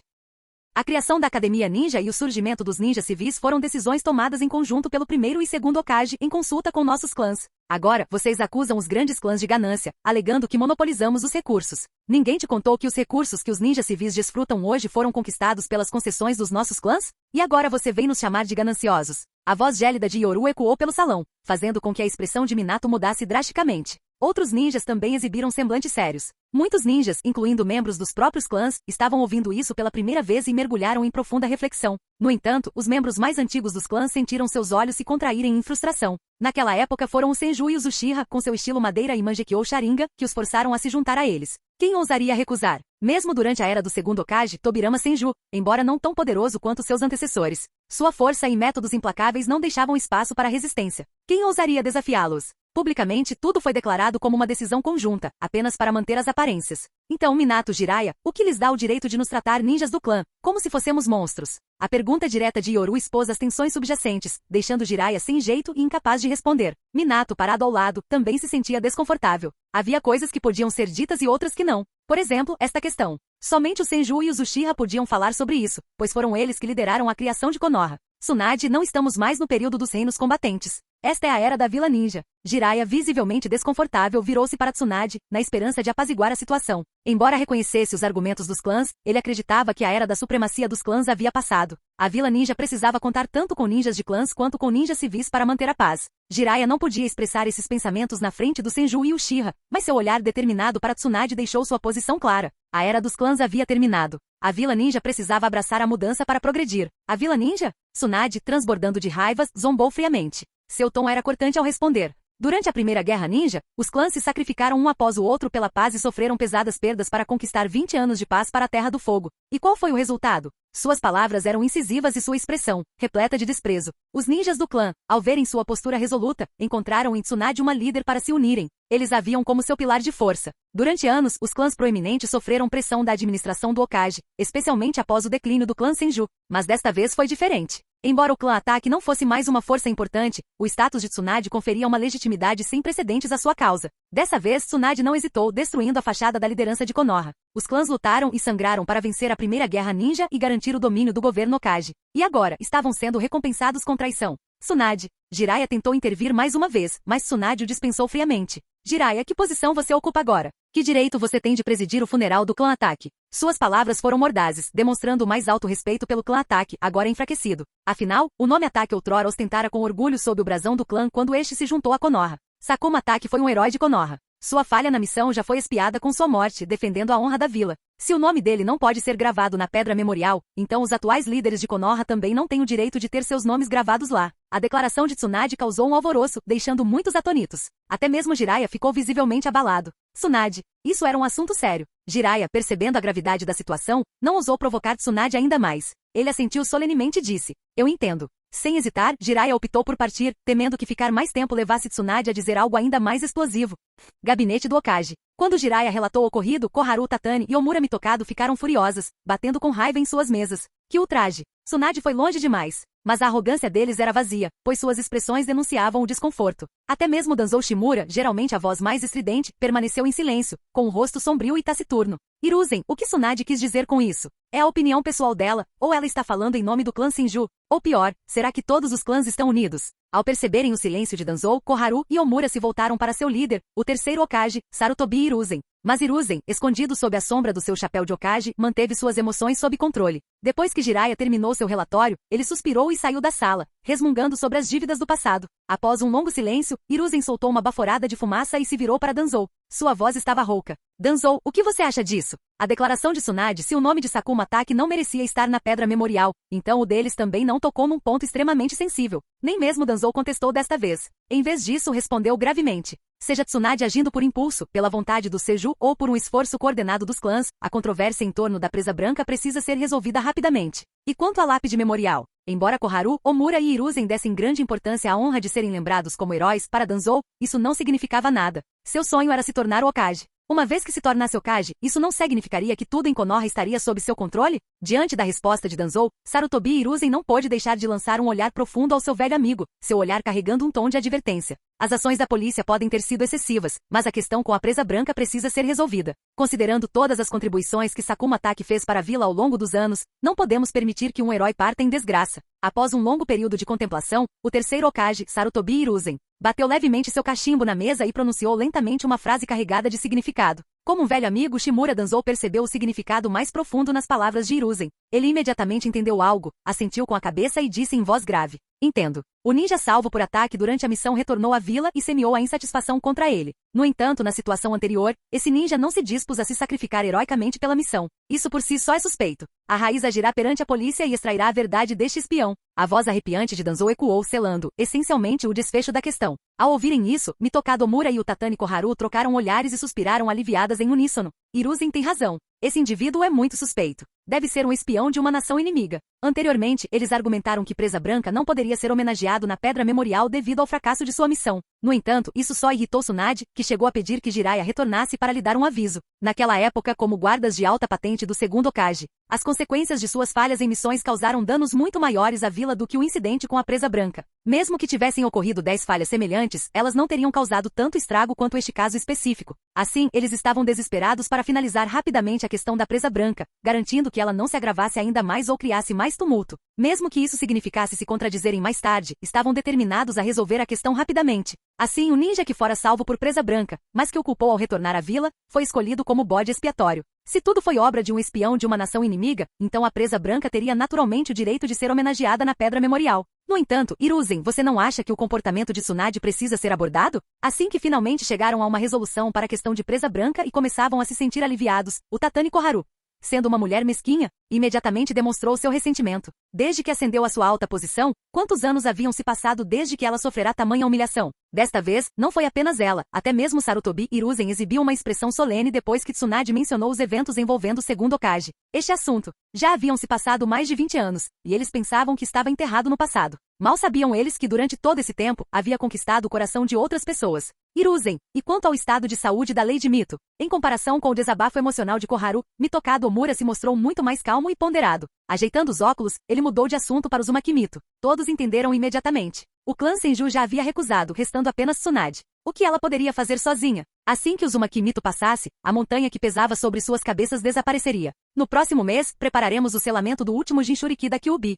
A criação da Academia Ninja e o surgimento dos ninjas civis foram decisões tomadas em conjunto pelo primeiro e segundo Hokage em consulta com nossos clãs. Agora, vocês acusam os grandes clãs de ganância, alegando que monopolizamos os recursos. Ninguém te contou que os recursos que os ninjas civis desfrutam hoje foram conquistados pelas concessões dos nossos clãs? E agora você vem nos chamar de gananciosos? A voz gélida de Yoru ecoou pelo salão, fazendo com que a expressão de Minato mudasse drasticamente. Outros ninjas também exibiram semblantes sérios. Muitos ninjas, incluindo membros dos próprios clãs, estavam ouvindo isso pela primeira vez e mergulharam em profunda reflexão. No entanto, os membros mais antigos dos clãs sentiram seus olhos se contraírem em frustração. Naquela época foram os Senju e os Uchiha, com seu estilo madeira e Mangekyou Sharingan, que os forçaram a se juntar a eles. Quem ousaria recusar? Mesmo durante a era do segundo Hokage, Tobirama Senju, embora não tão poderoso quanto seus antecessores, sua força e métodos implacáveis não deixavam espaço para resistência. Quem ousaria desafiá-los? Publicamente, tudo foi declarado como uma decisão conjunta, apenas para manter as aparências. Então Minato Jiraiya, o que lhes dá o direito de nos tratar ninjas do clã, como se fossemos monstros? A pergunta direta de Yoru expôs as tensões subjacentes, deixando Jiraiya sem jeito e incapaz de responder. Minato, parado ao lado, também se sentia desconfortável. Havia coisas que podiam ser ditas e outras que não. Por exemplo, esta questão. Somente os Senju e os Uchiha podiam falar sobre isso, pois foram eles que lideraram a criação de Konoha. Tsunade, não estamos mais no período dos reinos combatentes. Esta é a era da Vila Ninja. Jiraiya, visivelmente desconfortável, virou-se para Tsunade, na esperança de apaziguar a situação. Embora reconhecesse os argumentos dos clãs, ele acreditava que a era da supremacia dos clãs havia passado. A Vila Ninja precisava contar tanto com ninjas de clãs quanto com ninjas civis para manter a paz. Jiraiya não podia expressar esses pensamentos na frente do Senju e Uchiha, mas seu olhar determinado para Tsunade deixou sua posição clara. A era dos clãs havia terminado. A Vila Ninja precisava abraçar a mudança para progredir. A Vila Ninja? Tsunade, transbordando de raiva, zombou friamente. Seu tom era cortante ao responder. Durante a Primeira Guerra Ninja, os clãs se sacrificaram um após o outro pela paz e sofreram pesadas perdas para conquistar 20 anos de paz para a Terra do Fogo. E qual foi o resultado? Suas palavras eram incisivas e sua expressão, repleta de desprezo. Os ninjas do clã, ao verem sua postura resoluta, encontraram em Tsunade uma líder para se unirem. Eles a viam como seu pilar de força. Durante anos, os clãs proeminentes sofreram pressão da administração do Hokage, especialmente após o declínio do clã Senju. Mas desta vez foi diferente. Embora o clã Attack não fosse mais uma força importante, o status de Tsunade conferia uma legitimidade sem precedentes à sua causa. Dessa vez, Tsunade não hesitou, destruindo a fachada da liderança de Konoha. Os clãs lutaram e sangraram para vencer a Primeira Guerra Ninja e garantir o domínio do governo Hokage. E agora, estavam sendo recompensados com traição. Tsunade. Jiraiya tentou intervir mais uma vez, mas Tsunade o dispensou friamente. Jiraiya, que posição você ocupa agora? Que direito você tem de presidir o funeral do clã Attack? Suas palavras foram mordazes, demonstrando o mais alto respeito pelo clã Attack, agora enfraquecido. Afinal, o nome Attack outrora ostentara com orgulho sob o brasão do clã quando este se juntou a Konoha. Sakuma Attack foi um herói de Konoha. Sua falha na missão já foi expiada com sua morte, defendendo a honra da vila. Se o nome dele não pode ser gravado na pedra memorial, então os atuais líderes de Konoha também não têm o direito de ter seus nomes gravados lá. A declaração de Tsunade causou um alvoroço, deixando muitos atonitos. Até mesmo Jiraiya ficou visivelmente abalado. Tsunade. Isso era um assunto sério. Jiraiya, percebendo a gravidade da situação, não ousou provocar Tsunade ainda mais. Ele assentiu solenemente e disse: Eu entendo. Sem hesitar, Jiraiya optou por partir, temendo que ficar mais tempo levasse Tsunade a dizer algo ainda mais explosivo. Gabinete do Hokage. Quando Jiraiya relatou o ocorrido, Koharu Tatani e Omura Mitokado ficaram furiosas, batendo com raiva em suas mesas. Que ultraje! Tsunade foi longe demais. Mas a arrogância deles era vazia, pois suas expressões denunciavam o desconforto. Até mesmo Danzou Shimura, geralmente a voz mais estridente, permaneceu em silêncio, com o rosto sombrio e taciturno. Hiruzen, o que Tsunade quis dizer com isso? É a opinião pessoal dela, ou ela está falando em nome do clã Senju? Ou pior, será que todos os clãs estão unidos? Ao perceberem o silêncio de Danzou, Koharu e Omura se voltaram para seu líder, o terceiro Hokage, Sarutobi Hiruzen. Mas Hiruzen, escondido sob a sombra do seu chapéu de Hokage, manteve suas emoções sob controle. Depois que Jiraiya terminou seu relatório, ele suspirou e saiu da sala, resmungando sobre as dívidas do passado. Após um longo silêncio, Hiruzen soltou uma baforada de fumaça e se virou para Danzou. Sua voz estava rouca. Danzou, o que você acha disso? A declaração de Tsunade se o nome de Sakuma Taki não merecia estar na pedra memorial, então o deles também não tocou num ponto extremamente sensível. Nem mesmo Danzou contestou desta vez. Em vez disso, respondeu gravemente. Seja Tsunade agindo por impulso, pela vontade do Senju ou por um esforço coordenado dos clãs, a controvérsia em torno da presa branca precisa ser resolvida rapidamente. E quanto à lápide memorial? Embora Koharu, Omura e Hiruzen dessem grande importância à honra de serem lembrados como heróis, para Danzou, isso não significava nada. Seu sonho era se tornar o Hokage. Uma vez que se tornasse Hokage, isso não significaria que tudo em Konoha estaria sob seu controle? Diante da resposta de Danzou, Sarutobi Hiruzen não pôde deixar de lançar um olhar profundo ao seu velho amigo, seu olhar carregando um tom de advertência. As ações da polícia podem ter sido excessivas, mas a questão com a presa branca precisa ser resolvida. Considerando todas as contribuições que Sakuma Taki fez para a vila ao longo dos anos, não podemos permitir que um herói parta em desgraça. Após um longo período de contemplação, o terceiro Hokage, Sarutobi Hiruzen, bateu levemente seu cachimbo na mesa e pronunciou lentamente uma frase carregada de significado. Como um velho amigo, Shimura Danzou percebeu o significado mais profundo nas palavras de Hiruzen. Ele imediatamente entendeu algo, assentiu com a cabeça e disse em voz grave. Entendo. O ninja salvo por ataque durante a missão retornou à vila e semeou a insatisfação contra ele. No entanto, na situação anterior, esse ninja não se dispôs a se sacrificar heroicamente pela missão. Isso por si só é suspeito. A raiz agirá perante a polícia e extrairá a verdade deste espião. A voz arrepiante de Danzou ecoou, selando, essencialmente, o desfecho da questão. Ao ouvirem isso, Mitokado Omura e o Tatani Koharu trocaram olhares e suspiraram aliviadas em uníssono. Hiruzen tem razão. Esse indivíduo é muito suspeito. Deve ser um espião de uma nação inimiga. Anteriormente, eles argumentaram que Presa Branca não poderia ser homenageado na Pedra Memorial devido ao fracasso de sua missão. No entanto, isso só irritou Tsunade, que chegou a pedir que Jiraiya retornasse para lhe dar um aviso. Naquela época, como guardas de alta patente do segundo Hokage, as consequências de suas falhas em missões causaram danos muito maiores à vila do que o incidente com a Presa Branca. Mesmo que tivessem ocorrido 10 falhas semelhantes, elas não teriam causado tanto estrago quanto este caso específico. Assim, eles estavam desesperados para finalizar rapidamente a questão da Presa Branca, garantindo que ela não se agravasse ainda mais ou criasse mais tumulto. Mesmo que isso significasse se contradizerem mais tarde, estavam determinados a resolver a questão rapidamente. Assim, o ninja que fora salvo por Presa Branca, mas que o culpou ao retornar à vila, foi escolhido como bode expiatório. Se tudo foi obra de um espião de uma nação inimiga, então a Presa Branca teria naturalmente o direito de ser homenageada na Pedra Memorial. No entanto, Hiruzen, você não acha que o comportamento de Tsunade precisa ser abordado? Assim que finalmente chegaram a uma resolução para a questão de Presa Branca e começavam a se sentir aliviados, o Tatani Koharu, sendo uma mulher mesquinha, imediatamente demonstrou seu ressentimento. Desde que ascendeu à sua alta posição, quantos anos haviam se passado desde que ela sofrerá tamanha humilhação? Desta vez, não foi apenas ela, até mesmo Sarutobi Hiruzen exibiu uma expressão solene depois que Tsunade mencionou os eventos envolvendo o segundo Hokage. Este assunto. Já haviam se passado mais de 20 anos, e eles pensavam que estava enterrado no passado. Mal sabiam eles que durante todo esse tempo, havia conquistado o coração de outras pessoas. Hiruzen, e quanto ao estado de saúde da Lady Mito? Em comparação com o desabafo emocional de Koharu, Mitokado Omura se mostrou muito mais calmo e ponderado. Ajeitando os óculos, ele mudou de assunto para Uzumaki Mito. Todos entenderam imediatamente. O clã Senju já havia recusado, restando apenas Tsunade. O que ela poderia fazer sozinha? Assim que Uzumaki Mito passasse, a montanha que pesava sobre suas cabeças desapareceria. No próximo mês, prepararemos o selamento do último Jinchuriki da Kyuubi.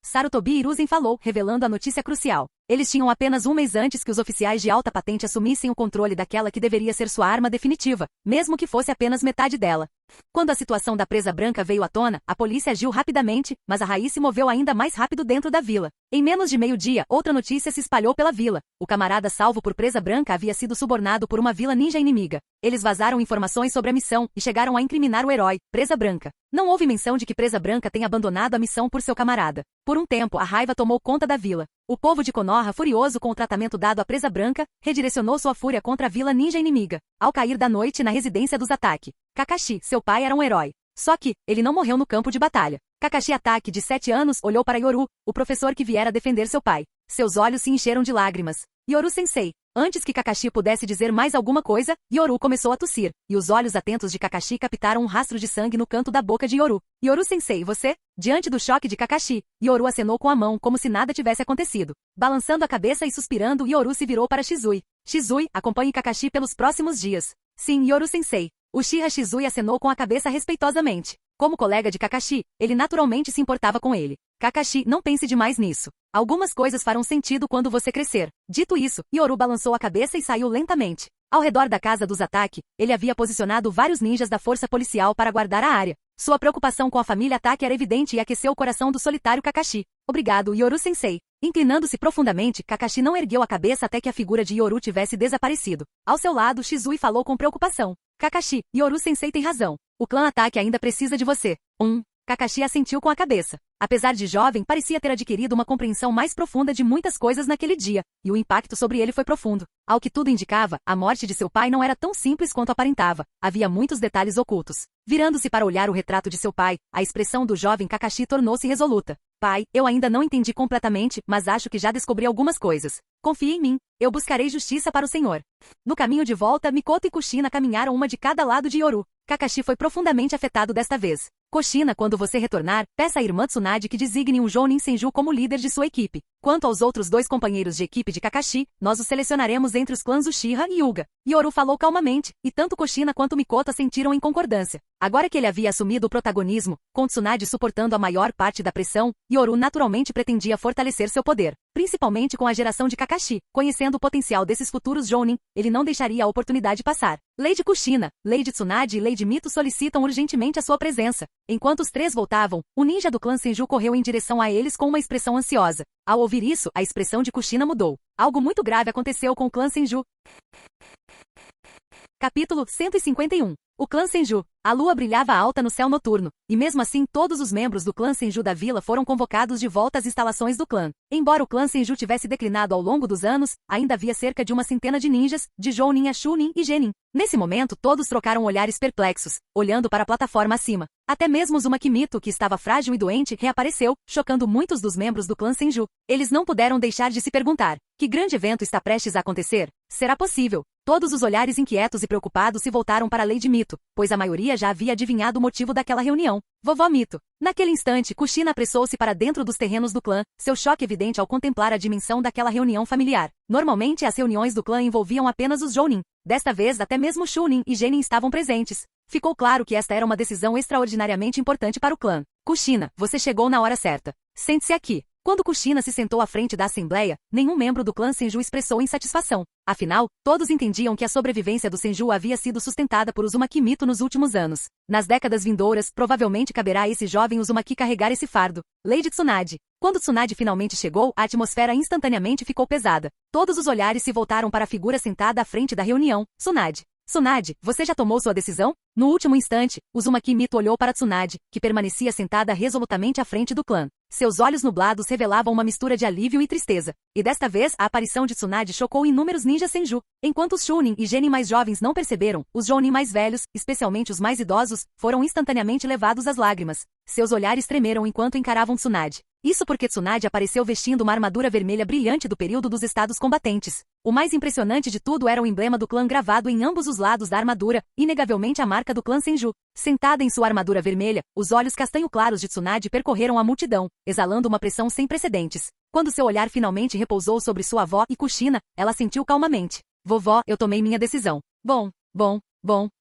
Sarutobi Hiruzen falou, revelando a notícia crucial. Eles tinham apenas um mês antes que os oficiais de alta patente assumissem o controle daquela que deveria ser sua arma definitiva, mesmo que fosse apenas metade dela. Quando a situação da Presa Branca veio à tona, a polícia agiu rapidamente, mas a raiz se moveu ainda mais rápido dentro da vila. Em menos de meio-dia, outra notícia se espalhou pela vila. O camarada salvo por Presa Branca havia sido subornado por uma vila ninja inimiga. Eles vazaram informações sobre a missão e chegaram a incriminar o herói, Presa Branca. Não houve menção de que Presa Branca tenha abandonado a missão por seu camarada. Por um tempo, a raiva tomou conta da vila. O povo de Konoha, furioso com o tratamento dado à Presa Branca, redirecionou sua fúria contra a vila ninja inimiga. Ao cair da noite na residência dos Ataki, Kakashi, seu pai, era um herói. Só que, ele não morreu no campo de batalha. Kakashi Ataki, de 7 anos, olhou para Yoru, o professor que viera defender seu pai. Seus olhos se encheram de lágrimas. Yoru-sensei. Antes que Kakashi pudesse dizer mais alguma coisa, Yoru começou a tossir, e os olhos atentos de Kakashi captaram um rastro de sangue no canto da boca de Yoru. Yoru-sensei, você? Diante do choque de Kakashi, Yoru acenou com a mão como se nada tivesse acontecido. Balançando a cabeça e suspirando, Yoru se virou para Shizui. Shizui, acompanhe Kakashi pelos próximos dias. Sim, Yoru-sensei. Uchiha Shizui acenou com a cabeça respeitosamente. Como colega de Kakashi, ele naturalmente se importava com ele. Kakashi, não pense demais nisso. Algumas coisas farão sentido quando você crescer. Dito isso, Yoru balançou a cabeça e saiu lentamente. Ao redor da casa dos Atake, ele havia posicionado vários ninjas da força policial para guardar a área. Sua preocupação com a família Atake era evidente e aqueceu o coração do solitário Kakashi. Obrigado, Yoru-sensei. Inclinando-se profundamente, Kakashi não ergueu a cabeça até que a figura de Yoru tivesse desaparecido. Ao seu lado, Shizui falou com preocupação. Kakashi, Yoru-sensei tem razão. O clã Atake ainda precisa de você. Kakashi assentiu com a cabeça. Apesar de jovem, parecia ter adquirido uma compreensão mais profunda de muitas coisas naquele dia, e o impacto sobre ele foi profundo. Ao que tudo indicava, a morte de seu pai não era tão simples quanto aparentava. Havia muitos detalhes ocultos. Virando-se para olhar o retrato de seu pai, a expressão do jovem Kakashi tornou-se resoluta. Pai, eu ainda não entendi completamente, mas acho que já descobri algumas coisas. Confie em mim. Eu buscarei justiça para o senhor. No caminho de volta, Mikoto e Kushina caminharam uma de cada lado de Yoru. Kakashi foi profundamente afetado desta vez. Kushina, quando você retornar, peça à irmã Tsunade que designe um Jounin Senju como líder de sua equipe. Quanto aos outros 2 companheiros de equipe de Kakashi, nós os selecionaremos entre os clãs Uchiha e Hyuga. Yoru falou calmamente, e tanto Kushina quanto Mikoto sentiram em concordância. Agora que ele havia assumido o protagonismo, com Tsunade suportando a maior parte da pressão, Yoru naturalmente pretendia fortalecer seu poder, principalmente com a geração de Kakashi. Conhecendo o potencial desses futuros Jounin, ele não deixaria a oportunidade passar. Lady Kushina, Lady Tsunade e Lady Mito solicitam urgentemente a sua presença. Enquanto os 3 voltavam, o ninja do clã Senju correu em direção a eles com uma expressão ansiosa. Ao ouvir isso, a expressão de Kushina mudou. Algo muito grave aconteceu com o clã Senju. Capítulo 151. O clã Senju. A lua brilhava alta no céu noturno, e mesmo assim todos os membros do clã Senju da vila foram convocados de volta às instalações do clã. Embora o clã Senju tivesse declinado ao longo dos anos, ainda havia cerca de uma centena de ninjas, de Jounin a Chunin e Genin. Nesse momento todos trocaram olhares perplexos, olhando para a plataforma acima. Até mesmo Uzumaki Mito, que estava frágil e doente, reapareceu, chocando muitos dos membros do clã Senju. Eles não puderam deixar de se perguntar: que grande evento está prestes a acontecer? Será possível? Todos os olhares inquietos e preocupados se voltaram para Lady Mito, pois a maioria já havia adivinhado o motivo daquela reunião. Vovó Mito. Naquele instante, Kushina apressou-se para dentro dos terrenos do clã, seu choque evidente ao contemplar a dimensão daquela reunião familiar. Normalmente as reuniões do clã envolviam apenas os Jounin. Desta vez até mesmo Chunin e Genin estavam presentes. Ficou claro que esta era uma decisão extraordinariamente importante para o clã. Kushina, você chegou na hora certa. Sente-se aqui. Quando Kushina se sentou à frente da assembleia, nenhum membro do clã Senju expressou insatisfação. Afinal, todos entendiam que a sobrevivência do Senju havia sido sustentada por Uzumaki Mito nos últimos anos. Nas décadas vindouras, provavelmente caberá a esse jovem Uzumaki carregar esse fardo. Lady Tsunade. Quando Tsunade finalmente chegou, a atmosfera instantaneamente ficou pesada. Todos os olhares se voltaram para a figura sentada à frente da reunião, Tsunade. Tsunade, você já tomou sua decisão? No último instante, Uzumaki Mito olhou para Tsunade, que permanecia sentada resolutamente à frente do clã. Seus olhos nublados revelavam uma mistura de alívio e tristeza. E desta vez, a aparição de Tsunade chocou inúmeros ninjas Senju. Enquanto os Chunin e Genin mais jovens não perceberam, os Jounin mais velhos, especialmente os mais idosos, foram instantaneamente levados às lágrimas. Seus olhares tremeram enquanto encaravam Tsunade. Isso porque Tsunade apareceu vestindo uma armadura vermelha brilhante do período dos estados combatentes. O mais impressionante de tudo era o emblema do clã gravado em ambos os lados da armadura, inegavelmente a marca do clã Senju. Sentada em sua armadura vermelha, os olhos castanho claros de Tsunade percorreram a multidão, exalando uma pressão sem precedentes. Quando seu olhar finalmente repousou sobre sua avó e Kushina, ela sentiu calmamente. Vovó, eu tomei minha decisão. Bom.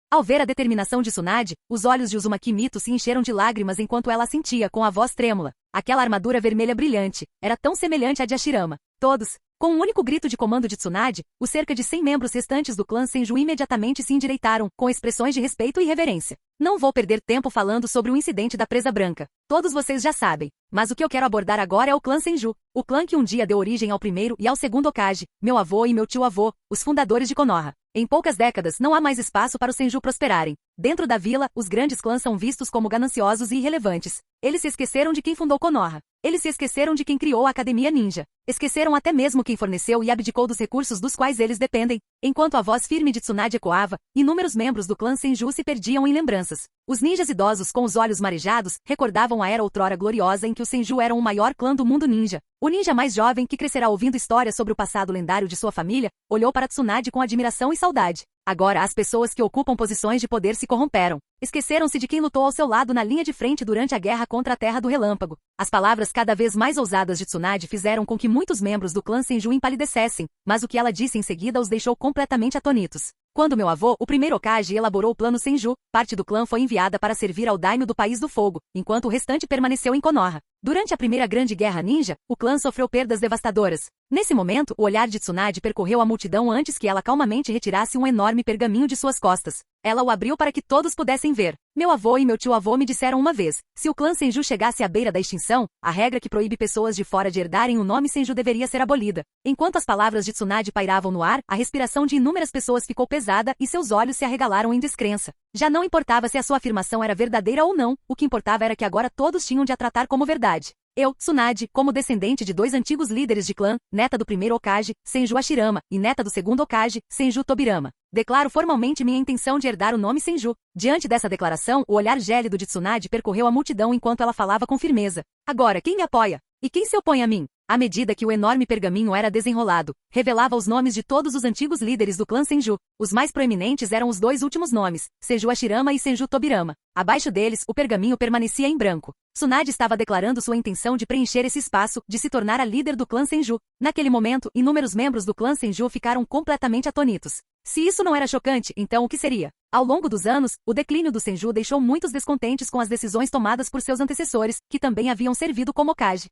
Ao ver a determinação de Tsunade, os olhos de Uzumaki Mito se encheram de lágrimas enquanto ela sentia com a voz trêmula. Aquela armadura vermelha brilhante era tão semelhante à de Hashirama. Todos, com um único grito de comando de Tsunade, os cerca de 100 membros restantes do clã Senju imediatamente se endireitaram, com expressões de respeito e reverência. Não vou perder tempo falando sobre o incidente da presa branca. Todos vocês já sabem. Mas o que eu quero abordar agora é o clã Senju. O clã que um dia deu origem ao primeiro e ao segundo Hokage, meu avô e meu tio-avô, os fundadores de Konoha. Em poucas décadas não há mais espaço para os Senju prosperarem. Dentro da vila, os grandes clãs são vistos como gananciosos e irrelevantes. Eles se esqueceram de quem fundou Konoha. Eles se esqueceram de quem criou a Academia Ninja. Esqueceram até mesmo quem forneceu e abdicou dos recursos dos quais eles dependem. Enquanto a voz firme de Tsunade ecoava, inúmeros membros do clã Senju se perdiam em lembranças. Os ninjas idosos com os olhos marejados recordavam a era outrora gloriosa em que os Senju eram o maior clã do mundo ninja. O ninja mais jovem, que crescerá ouvindo histórias sobre o passado lendário de sua família, olhou para Tsunade com admiração e saudade. Agora as pessoas que ocupam posições de poder se corromperam. Esqueceram-se de quem lutou ao seu lado na linha de frente durante a guerra contra a Terra do Relâmpago. As palavras cada vez mais ousadas de Tsunade fizeram com que muitos membros do clã Senju empalidecessem, mas o que ela disse em seguida os deixou completamente atônitos. Quando meu avô, o primeiro Hokage, elaborou o plano Senju, parte do clã foi enviada para servir ao daimyo do País do Fogo, enquanto o restante permaneceu em Konoha. Durante a primeira grande guerra ninja, o clã sofreu perdas devastadoras. Nesse momento, o olhar de Tsunade percorreu a multidão antes que ela calmamente retirasse um enorme pergaminho de suas costas. Ela o abriu para que todos pudessem ver. Meu avô e meu tio-avô me disseram uma vez, se o clã Senju chegasse à beira da extinção, a regra que proíbe pessoas de fora de herdarem o nome Senju deveria ser abolida. Enquanto as palavras de Tsunade pairavam no ar, a respiração de inúmeras pessoas ficou pesada e seus olhos se arregalaram em descrença. Já não importava se a sua afirmação era verdadeira ou não, o que importava era que agora todos tinham de a tratar como verdade. Eu, Tsunade, como descendente de dois antigos líderes de clã, neta do primeiro Hokage, Senju Hashirama, e neta do segundo Hokage, Senju Tobirama, declaro formalmente minha intenção de herdar o nome Senju. Diante dessa declaração, o olhar gélido de Tsunade percorreu a multidão enquanto ela falava com firmeza. Agora, quem me apoia? E quem se opõe a mim? À medida que o enorme pergaminho era desenrolado, revelava os nomes de todos os antigos líderes do clã Senju. Os mais proeminentes eram os dois últimos nomes, Senju Hashirama e Senju Tobirama. Abaixo deles, o pergaminho permanecia em branco. Tsunade estava declarando sua intenção de preencher esse espaço, de se tornar a líder do clã Senju. Naquele momento, inúmeros membros do clã Senju ficaram completamente atônitos. Se isso não era chocante, então o que seria? Ao longo dos anos, o declínio do Senju deixou muitos descontentes com as decisões tomadas por seus antecessores, que também haviam servido como Hokage.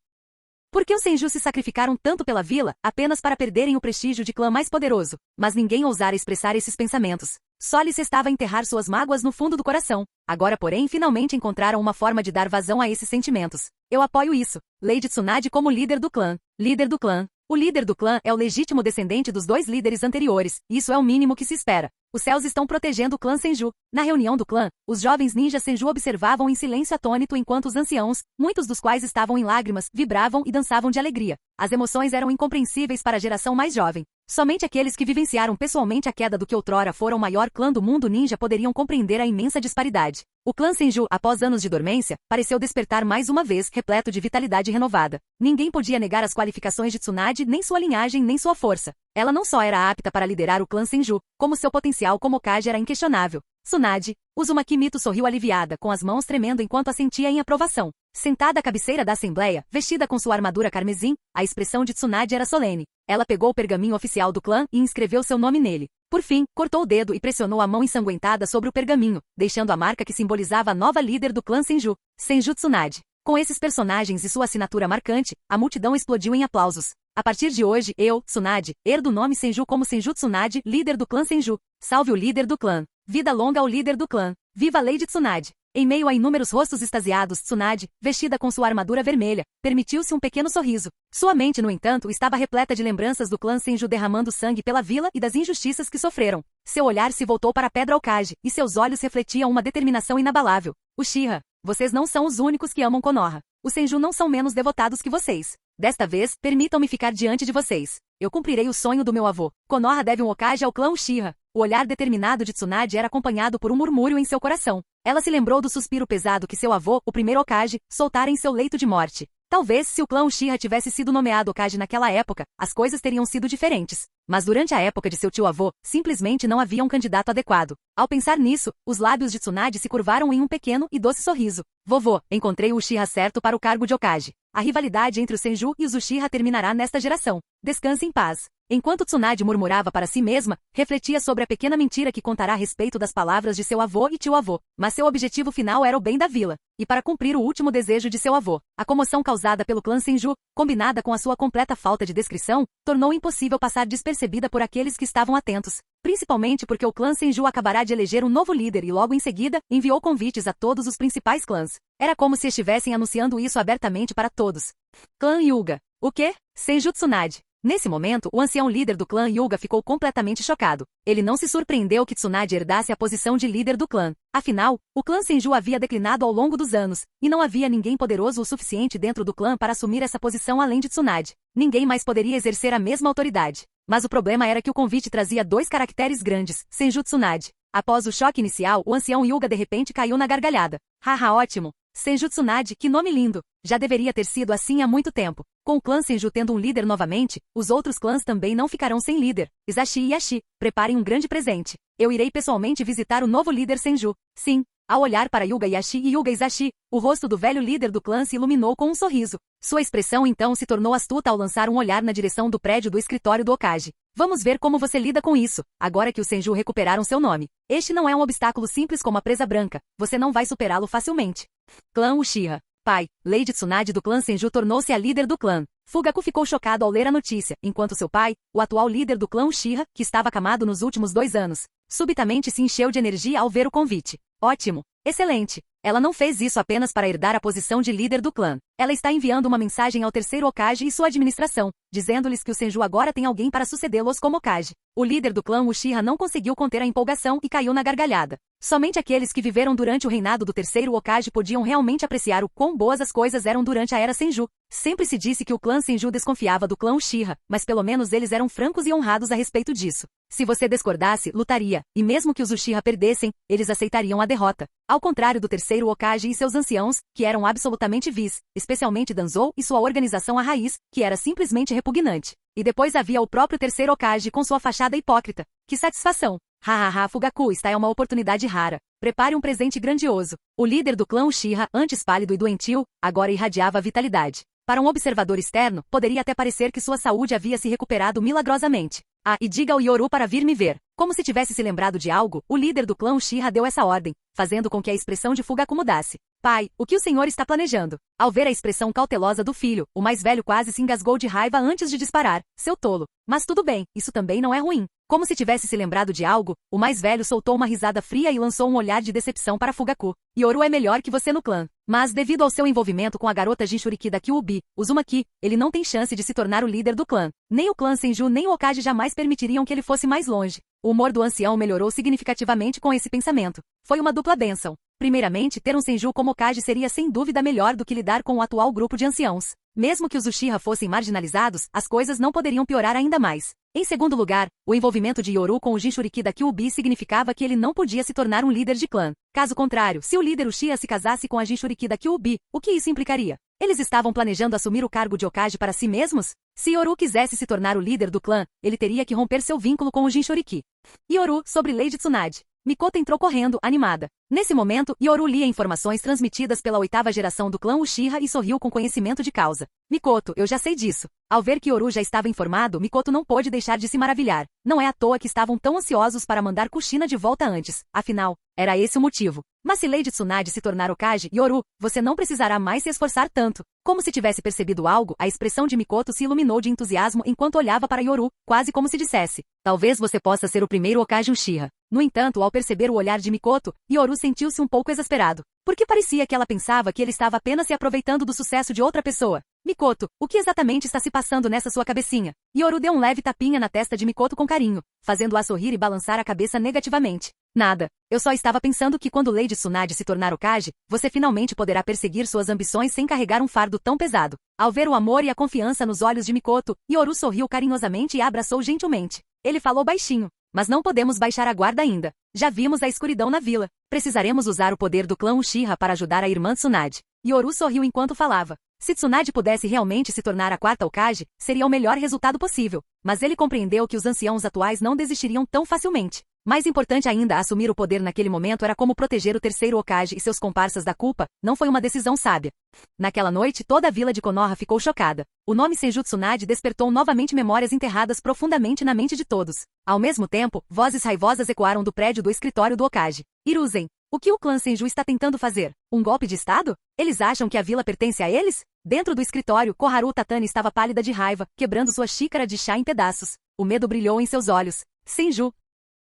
Por que os Senju se sacrificaram tanto pela vila, apenas para perderem o prestígio de clã mais poderoso? Mas ninguém ousara expressar esses pensamentos. Só lhes restava enterrar suas mágoas no fundo do coração. Agora, porém, finalmente encontraram uma forma de dar vazão a esses sentimentos. Eu apoio isso. Lady Tsunade como líder do clã. Líder do clã. O líder do clã é o legítimo descendente dos dois líderes anteriores, e isso é o mínimo que se espera. Os céus estão protegendo o clã Senju. Na reunião do clã, os jovens ninjas Senju observavam em silêncio atônito enquanto os anciãos, muitos dos quais estavam em lágrimas, vibravam e dançavam de alegria. As emoções eram incompreensíveis para a geração mais jovem. Somente aqueles que vivenciaram pessoalmente a queda do que outrora fora o maior clã do mundo ninja poderiam compreender a imensa disparidade. O clã Senju, após anos de dormência, pareceu despertar mais uma vez, repleto de vitalidade renovada. Ninguém podia negar as qualificações de Tsunade, nem sua linhagem, nem sua força. Ela não só era apta para liderar o clã Senju, como seu potencial como Hokage era inquestionável. Tsunade, Uzumaki Mito sorriu aliviada, com as mãos tremendo enquanto assentia em aprovação. Sentada à cabeceira da assembleia, vestida com sua armadura carmesim, a expressão de Tsunade era solene. Ela pegou o pergaminho oficial do clã e inscreveu seu nome nele. Por fim, cortou o dedo e pressionou a mão ensanguentada sobre o pergaminho, deixando a marca que simbolizava a nova líder do clã Senju, Senju Tsunade. Com esses personagens e sua assinatura marcante, a multidão explodiu em aplausos. A partir de hoje, eu, Tsunade, herdo o nome Senju como Senju Tsunade, líder do clã Senju. Salve o líder do clã. Vida longa ao líder do clã. Viva a Lady Tsunade. Em meio a inúmeros rostos extasiados, Tsunade, vestida com sua armadura vermelha, permitiu-se um pequeno sorriso. Sua mente, no entanto, estava repleta de lembranças do clã Senju derramando sangue pela vila e das injustiças que sofreram. Seu olhar se voltou para a Pedra Hokage, e seus olhos refletiam uma determinação inabalável. Uchiha, vocês não são os únicos que amam Konoha. Os Senju não são menos devotados que vocês. Desta vez, permitam-me ficar diante de vocês. Eu cumprirei o sonho do meu avô. Konoha deve um Hokage ao clã Uchiha. O olhar determinado de Tsunade era acompanhado por um murmúrio em seu coração. Ela se lembrou do suspiro pesado que seu avô, o primeiro Hokage, soltara em seu leito de morte. Talvez, se o clã Uchiha tivesse sido nomeado Hokage naquela época, as coisas teriam sido diferentes. Mas durante a época de seu tio-avô, simplesmente não havia um candidato adequado. Ao pensar nisso, os lábios de Tsunade se curvaram em um pequeno e doce sorriso. Vovô, encontrei o Uchiha certo para o cargo de Hokage. A rivalidade entre os Senju e os Uchiha terminará nesta geração. Descanse em paz. Enquanto Tsunade murmurava para si mesma, refletia sobre a pequena mentira que contará a respeito das palavras de seu avô e tio-avô. Mas seu objetivo final era o bem da vila. E para cumprir o último desejo de seu avô, a comoção causada pelo clã Senju, combinada com a sua completa falta de descrição, tornou impossível passar despercebida por aqueles que estavam atentos. Principalmente porque o clã Senju acabará de eleger um novo líder e logo em seguida, enviou convites a todos os principais clãs. Era como se estivessem anunciando isso abertamente para todos. Clã Hyuga. O quê? Senju Tsunade. Nesse momento, o ancião líder do clã Hyuga ficou completamente chocado. Ele não se surpreendeu que Tsunade herdasse a posição de líder do clã. Afinal, o clã Senju havia declinado ao longo dos anos, e não havia ninguém poderoso o suficiente dentro do clã para assumir essa posição além de Tsunade. Ninguém mais poderia exercer a mesma autoridade. Mas o problema era que o convite trazia dois caracteres grandes, Senju Tsunade. Após o choque inicial, o ancião Hyuga de repente caiu na gargalhada. Haha, ótimo! Senju Tsunade, que nome lindo! Já deveria ter sido assim há muito tempo. Com o clã Senju tendo um líder novamente, os outros clãs também não ficarão sem líder. Isashi e Yashi, preparem um grande presente. Eu irei pessoalmente visitar o novo líder Senju. Sim, Ao olhar para Yuga Yashi e Yuga Izashi, o rosto do velho líder do clã se iluminou com um sorriso. Sua expressão então se tornou astuta ao lançar um olhar na direção do prédio do escritório do Hokage. Vamos ver como você lida com isso, agora que os Senju recuperaram seu nome. Este não é um obstáculo simples como a presa branca, você não vai superá-lo facilmente. Clã Uchiha. Pai, Lady Tsunade do clã Senju tornou-se a líder do clã. Fugaku ficou chocado ao ler a notícia, enquanto seu pai, o atual líder do clã Uchiha, que estava acamado nos últimos 2 anos, subitamente se encheu de energia ao ver o convite. Ótimo! Excelente! Ela não fez isso apenas para herdar a posição de líder do clã. Ela está enviando uma mensagem ao terceiro Hokage e sua administração, dizendo-lhes que o Senju agora tem alguém para sucedê-los como Hokage. O líder do clã Uchiha não conseguiu conter a empolgação e caiu na gargalhada. Somente aqueles que viveram durante o reinado do terceiro Hokage podiam realmente apreciar o quão boas as coisas eram durante a era Senju. Sempre se disse que o clã Senju desconfiava do clã Uchiha, mas pelo menos eles eram francos e honrados a respeito disso. Se você discordasse, lutaria, e mesmo que os Uchiha perdessem, eles aceitariam a derrota. Ao contrário do terceiro Hokage e seus anciãos, que eram absolutamente vis, especialmente Danzou e sua organização à raiz, que era simplesmente repugnante. E depois havia o próprio terceiro Hokage com sua fachada hipócrita. Que satisfação! Hahaha, Fugaku, esta é uma oportunidade rara. Prepare um presente grandioso. O líder do clã Uchiha, antes pálido e doentio, agora irradiava vitalidade. Para um observador externo, poderia até parecer que sua saúde havia se recuperado milagrosamente. Ah, e diga ao Yoru para vir me ver. Como se tivesse se lembrado de algo, o líder do clã Uchiha deu essa ordem, fazendo com que a expressão de Fugaku mudasse. Pai, o que o senhor está planejando? Ao ver a expressão cautelosa do filho, o mais velho quase se engasgou de raiva antes de disparar. Seu tolo. Mas tudo bem, isso também não é ruim. Como se tivesse se lembrado de algo, o mais velho soltou uma risada fria e lançou um olhar de decepção para Fugaku. Yoru é melhor que você no clã. Mas devido ao seu envolvimento com a garota Jinchuriki da Kyuubi, Uzumaki, ele não tem chance de se tornar o líder do clã. Nem o clã Senju nem o Hokage jamais permitiriam que ele fosse mais longe. O humor do ancião melhorou significativamente com esse pensamento. Foi uma dupla bênção. Primeiramente, ter um Senju como Hokage seria sem dúvida melhor do que lidar com o atual grupo de anciãos. Mesmo que os Uchiha fossem marginalizados, as coisas não poderiam piorar ainda mais. Em segundo lugar, o envolvimento de Yoru com o Jinchuriki da Kyuubi significava que ele não podia se tornar um líder de clã. Caso contrário, se o líder Uchiha se casasse com a Jinchuriki da Kyuubi, o que isso implicaria? Eles estavam planejando assumir o cargo de Hokage para si mesmos? Se Yoru quisesse se tornar o líder do clã, ele teria que romper seu vínculo com o Jinchuriki. Yoru, sobre Lady Tsunade. Mikoto entrou correndo, animada. Nesse momento, Yoru lia informações transmitidas pela 8ª geração do clã Uchiha e sorriu com conhecimento de causa. Mikoto, eu já sei disso. Ao ver que Yoru já estava informado, Mikoto não pôde deixar de se maravilhar. Não é à toa que estavam tão ansiosos para mandar Kushina de volta antes. Afinal, era esse o motivo. Mas se Lady Tsunade se tornar Hokage, Yoru, você não precisará mais se esforçar tanto. Como se tivesse percebido algo, a expressão de Mikoto se iluminou de entusiasmo enquanto olhava para Yoru, quase como se dissesse: talvez você possa ser o primeiro Hokage Uchiha. No entanto, ao perceber o olhar de Mikoto, Yoru sentiu-se um pouco exasperado. Porque parecia que ela pensava que ele estava apenas se aproveitando do sucesso de outra pessoa. Mikoto, o que exatamente está se passando nessa sua cabecinha? Yoru deu um leve tapinha na testa de Mikoto com carinho, fazendo-a sorrir e balançar a cabeça negativamente. Nada. Eu só estava pensando que quando Lady Tsunade se tornar Hokage, você finalmente poderá perseguir suas ambições sem carregar um fardo tão pesado. Ao ver o amor e a confiança nos olhos de Mikoto, Yoru sorriu carinhosamente e a abraçou gentilmente. Ele falou baixinho. Mas não podemos baixar a guarda ainda. Já vimos a escuridão na vila. Precisaremos usar o poder do clã Uchiha para ajudar a irmã Tsunade. Yoru sorriu enquanto falava. Se Tsunade pudesse realmente se tornar a 4ª Hokage, seria o melhor resultado possível. Mas ele compreendeu que os anciãos atuais não desistiriam tão facilmente. Mais importante ainda, assumir o poder naquele momento era como proteger o terceiro Hokage e seus comparsas da culpa, não foi uma decisão sábia. Naquela noite, toda a vila de Konoha ficou chocada. O nome Senju Tsunade despertou novamente memórias enterradas profundamente na mente de todos. Ao mesmo tempo, vozes raivosas ecoaram do prédio do escritório do Hokage. Hiruzen, o que o clã Senju está tentando fazer? Um golpe de estado? Eles acham que a vila pertence a eles? Dentro do escritório, Koharu Tatani estava pálida de raiva, quebrando sua xícara de chá em pedaços. O medo brilhou em seus olhos. Senju.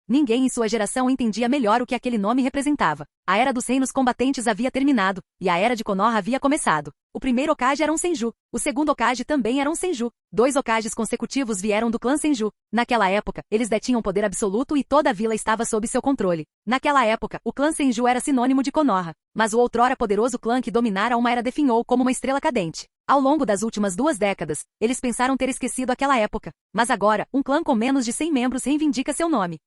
Ninguém em sua geração entendia melhor o que aquele nome representava. A Era dos Reinos Combatentes havia terminado, e a Era de Konoha havia começado. O primeiro Hokage era um Senju. O segundo Hokage também era um Senju. 2 Hokages consecutivos vieram do clã Senju. Naquela época, eles detinham poder absoluto e toda a vila estava sob seu controle. Naquela época, o clã Senju era sinônimo de Konoha. Mas o outrora poderoso clã que dominara uma era definhou como uma estrela cadente. Ao longo das últimas 2 décadas, eles pensaram ter esquecido aquela época. Mas agora, um clã com menos de 100 membros reivindica seu nome.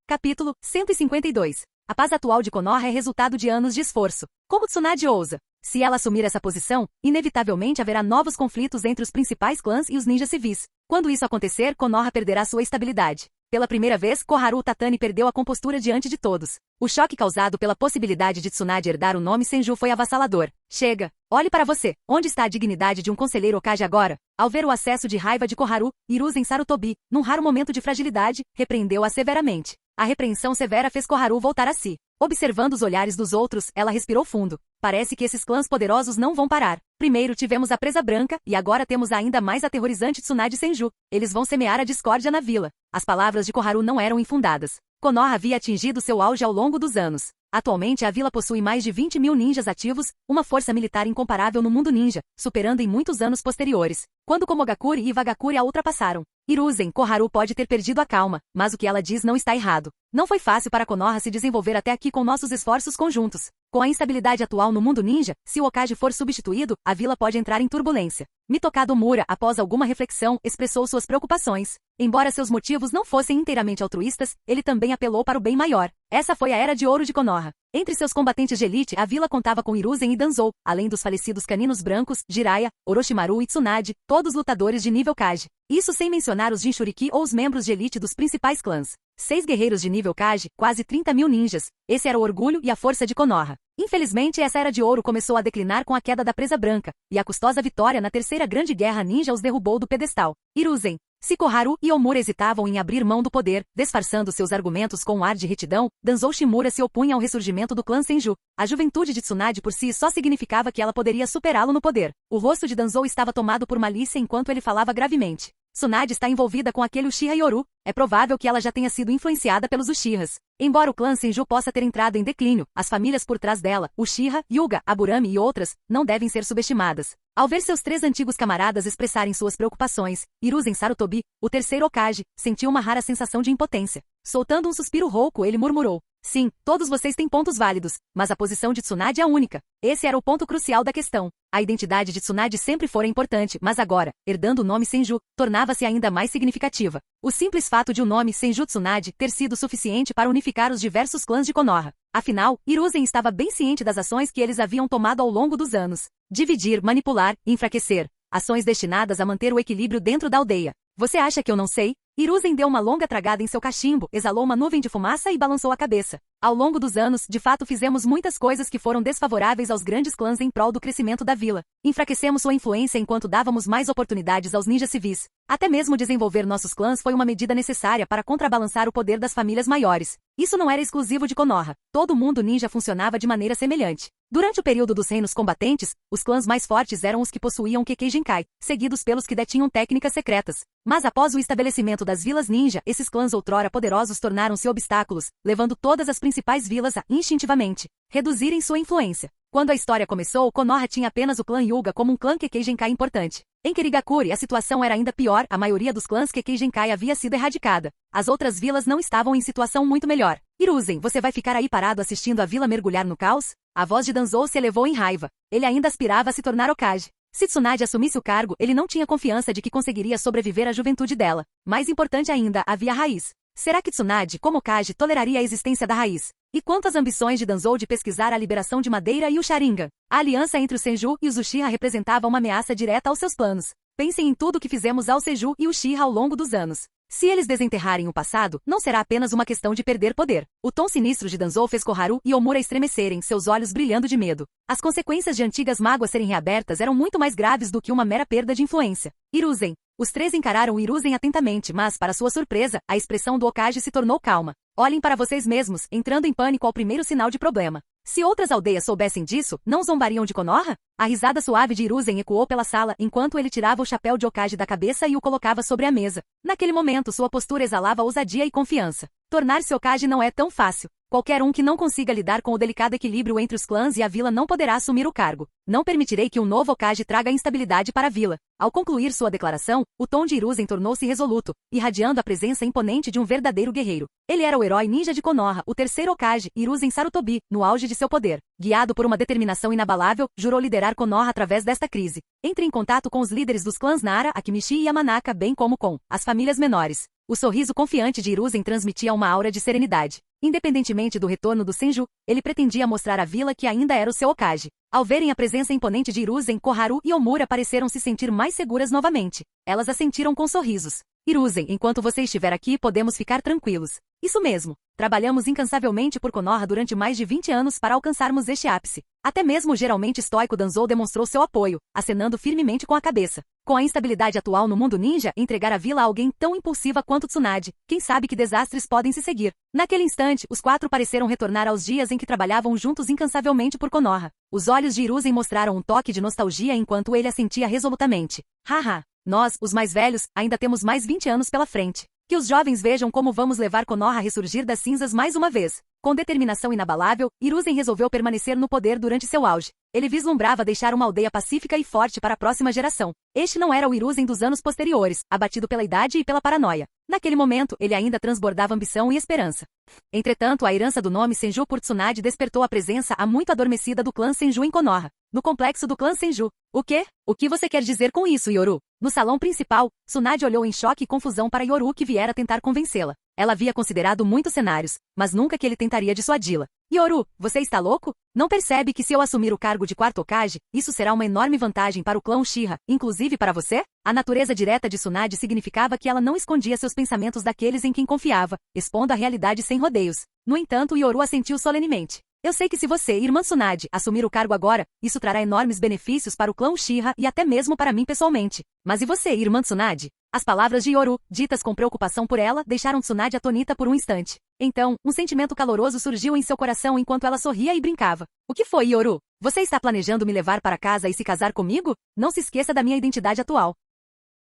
Capítulo 152. A paz atual de Konoha é resultado de anos de esforço. Como Tsunade ousa? Se ela assumir essa posição, inevitavelmente haverá novos conflitos entre os principais clãs e os ninjas civis. Quando isso acontecer, Konoha perderá sua estabilidade. Pela primeira vez, Koharu Tatani perdeu a compostura diante de todos. O choque causado pela possibilidade de Tsunade herdar o nome Senju foi avassalador. Chega! Olhe para você! Onde está a dignidade de um conselheiro Hokage agora? Ao ver o acesso de raiva de Koharu, Hiruzen Sarutobi, num raro momento de fragilidade, repreendeu-a severamente. A repreensão severa fez Koharu voltar a si. Observando os olhares dos outros, ela respirou fundo. Parece que esses clãs poderosos não vão parar. Primeiro tivemos a Presa Branca, e agora temos a ainda mais aterrorizante Tsunade Senju. Eles vão semear a discórdia na vila. As palavras de Koharu não eram infundadas. Konoha havia atingido seu auge ao longo dos anos. Atualmente a vila possui mais de 20 mil ninjas ativos, uma força militar incomparável no mundo ninja, superando em muitos anos posteriores, quando Komogakure e Iwagakure a ultrapassaram. Hiruzen, Koharu pode ter perdido a calma, mas o que ela diz não está errado. Não foi fácil para Konoha se desenvolver até aqui com nossos esforços conjuntos. Com a instabilidade atual no mundo ninja, se o Hokage for substituído, a vila pode entrar em turbulência. Mitokado Mura, após alguma reflexão, expressou suas preocupações. Embora seus motivos não fossem inteiramente altruístas, ele também apelou para o bem maior. Essa foi a era de ouro de Konoha. Entre seus combatentes de elite, a vila contava com Hiruzen e Danzou, além dos falecidos caninos brancos, Jiraiya, Orochimaru e Tsunade, todos lutadores de nível Kage. Isso sem mencionar os Jinchuriki ou os membros de elite dos principais clãs. 6 guerreiros de nível Kage, quase 30 mil ninjas. Esse era o orgulho e a força de Konoha. Infelizmente, essa era de ouro começou a declinar com a queda da Presa Branca, e a custosa vitória na Terceira Grande Guerra Ninja os derrubou do pedestal. Hiruzen. Se Koharu e Omura hesitavam em abrir mão do poder, disfarçando seus argumentos com um ar de retidão, Danzou Shimura se opunha ao ressurgimento do clã Senju. A juventude de Tsunade por si só significava que ela poderia superá-lo no poder. O rosto de Danzou estava tomado por malícia enquanto ele falava gravemente. Tsunade está envolvida com aquele Uchiha Yoru. É provável que ela já tenha sido influenciada pelos Uchihas. Embora o clã Senju possa ter entrado em declínio, as famílias por trás dela, Uchiha, Hyuga, Aburame e outras, não devem ser subestimadas. Ao ver seus 3 antigos camaradas expressarem suas preocupações, Hiruzen Sarutobi, o terceiro Hokage, sentiu uma rara sensação de impotência. Soltando um suspiro rouco, ele murmurou: "Sim, todos vocês têm pontos válidos, mas a posição de Tsunade é a única." Esse era o ponto crucial da questão. A identidade de Tsunade sempre fora importante, mas agora, herdando o nome Senju, tornava-se ainda mais significativa. O simples fato de o nome Senju Tsunade ter sido suficiente para unificar os diversos clãs de Konoha. Afinal, Hiruzen estava bem ciente das ações que eles haviam tomado ao longo dos anos. Dividir, manipular, enfraquecer. Ações destinadas a manter o equilíbrio dentro da aldeia. Você acha que eu não sei? Hiruzen deu uma longa tragada em seu cachimbo, exalou uma nuvem de fumaça e balançou a cabeça. Ao longo dos anos, de fato fizemos muitas coisas que foram desfavoráveis aos grandes clãs em prol do crescimento da vila. Enfraquecemos sua influência enquanto dávamos mais oportunidades aos ninjas civis. Até mesmo desenvolver nossos clãs foi uma medida necessária para contrabalançar o poder das famílias maiores. Isso não era exclusivo de Konoha. Todo mundo ninja funcionava de maneira semelhante. Durante o período dos reinos combatentes, os clãs mais fortes eram os que possuíam Kekkei Genkai, seguidos pelos que detinham técnicas secretas. Mas após o estabelecimento das vilas ninja, esses clãs outrora poderosos tornaram-se obstáculos, levando todas as principais vilas a, instintivamente, reduzirem sua influência. Quando a história começou, Konoha tinha apenas o clã Hyuga como um clã Kekkei Genkai importante. Em Kirigakure, a situação era ainda pior, a maioria dos clãs Kekkei Genkai havia sido erradicada. As outras vilas não estavam em situação muito melhor. Hiruzen, você vai ficar aí parado assistindo a vila mergulhar no caos? A voz de Danzou se elevou em raiva. Ele ainda aspirava a se tornar Hokage. Se Tsunade assumisse o cargo, ele não tinha confiança de que conseguiria sobreviver à juventude dela. Mais importante ainda, havia a raiz. Será que Tsunade, como Hokage, toleraria a existência da raiz? E quanto às ambições de Danzou de pesquisar a liberação de Madeira e o Sharingan? A aliança entre o Senju e os Uchiha representava uma ameaça direta aos seus planos. Pensem em tudo que fizemos ao Senju e Uchiha ao longo dos anos. Se eles desenterrarem o passado, não será apenas uma questão de perder poder. O tom sinistro de Danzou fez Koharu e Omura estremecerem, seus olhos brilhando de medo. As consequências de antigas mágoas serem reabertas eram muito mais graves do que uma mera perda de influência. Hiruzen. Os 3 encararam Hiruzen atentamente, mas, para sua surpresa, a expressão do Hokage se tornou calma. Olhem para vocês mesmos, entrando em pânico ao primeiro sinal de problema. Se outras aldeias soubessem disso, não zombariam de Konoha? A risada suave de Hiruzen ecoou pela sala enquanto ele tirava o chapéu de Hokage da cabeça e o colocava sobre a mesa. Naquele momento, sua postura exalava ousadia e confiança. Tornar-se Hokage não é tão fácil. Qualquer um que não consiga lidar com o delicado equilíbrio entre os clãs e a vila não poderá assumir o cargo. Não permitirei que um novo Hokage traga instabilidade para a vila. Ao concluir sua declaração, o tom de Hiruzen tornou-se resoluto, irradiando a presença imponente de um verdadeiro guerreiro. Ele era o herói ninja de Konoha, o terceiro Hokage, Hiruzen Sarutobi, no auge de seu poder. Guiado por uma determinação inabalável, jurou liderar Konoha através desta crise. Entre em contato com os líderes dos clãs Nara, Akimishi e Yamanaka, bem como com as famílias menores. O sorriso confiante de Hiruzen transmitia uma aura de serenidade. Independentemente do retorno do Senju, ele pretendia mostrar à vila que ainda era o seu Hokage. Ao verem a presença imponente de Hiruzen, Koharu e Omura pareceram se sentir mais seguras novamente. Elas assentiram com sorrisos. Hiruzen, enquanto você estiver aqui, podemos ficar tranquilos. Isso mesmo. Trabalhamos incansavelmente por Konoha durante mais de 20 anos para alcançarmos este ápice. Até mesmo o geralmente estoico Danzou demonstrou seu apoio, acenando firmemente com a cabeça. Com a instabilidade atual no mundo ninja, entregar a vila a alguém tão impulsiva quanto Tsunade, quem sabe que desastres podem se seguir. Naquele instante, os quatro pareceram retornar aos dias em que trabalhavam juntos incansavelmente por Konoha. Os olhos de Hiruzen mostraram um toque de nostalgia enquanto ele assentia resolutamente. Haha, nós, os mais velhos, ainda temos mais 20 anos pela frente. Que os jovens vejam como vamos levar Konoha a ressurgir das cinzas mais uma vez. Com determinação inabalável, Hiruzen resolveu permanecer no poder durante seu auge. Ele vislumbrava deixar uma aldeia pacífica e forte para a próxima geração. Este não era o Hiruzen dos anos posteriores, abatido pela idade e pela paranoia. Naquele momento, ele ainda transbordava ambição e esperança. Entretanto, a herança do nome Senju por Tsunade despertou a presença há muito adormecida do clã Senju em Konoha. No complexo do clã Senju. O quê? O que você quer dizer com isso, Yoru? No salão principal, Tsunade olhou em choque e confusão para Yoru que viera tentar convencê-la. Ela havia considerado muitos cenários, mas nunca que ele tentaria dissuadi-la. Yoru, você está louco? Não percebe que se eu assumir o cargo de quarto Hokage, isso será uma enorme vantagem para o clã Uchiha, inclusive para você? A natureza direta de Tsunade significava que ela não escondia seus pensamentos daqueles em quem confiava, expondo a realidade sem rodeios. No entanto, Yoru assentiu solenemente. Eu sei que se você, irmã Tsunade, assumir o cargo agora, isso trará enormes benefícios para o clã Uchiha e até mesmo para mim pessoalmente. Mas e você, irmã Tsunade? As palavras de Yoru, ditas com preocupação por ela, deixaram Tsunade atonita por um instante. Então, um sentimento caloroso surgiu em seu coração enquanto ela sorria e brincava. O que foi, Yoru? Você está planejando me levar para casa e se casar comigo? Não se esqueça da minha identidade atual.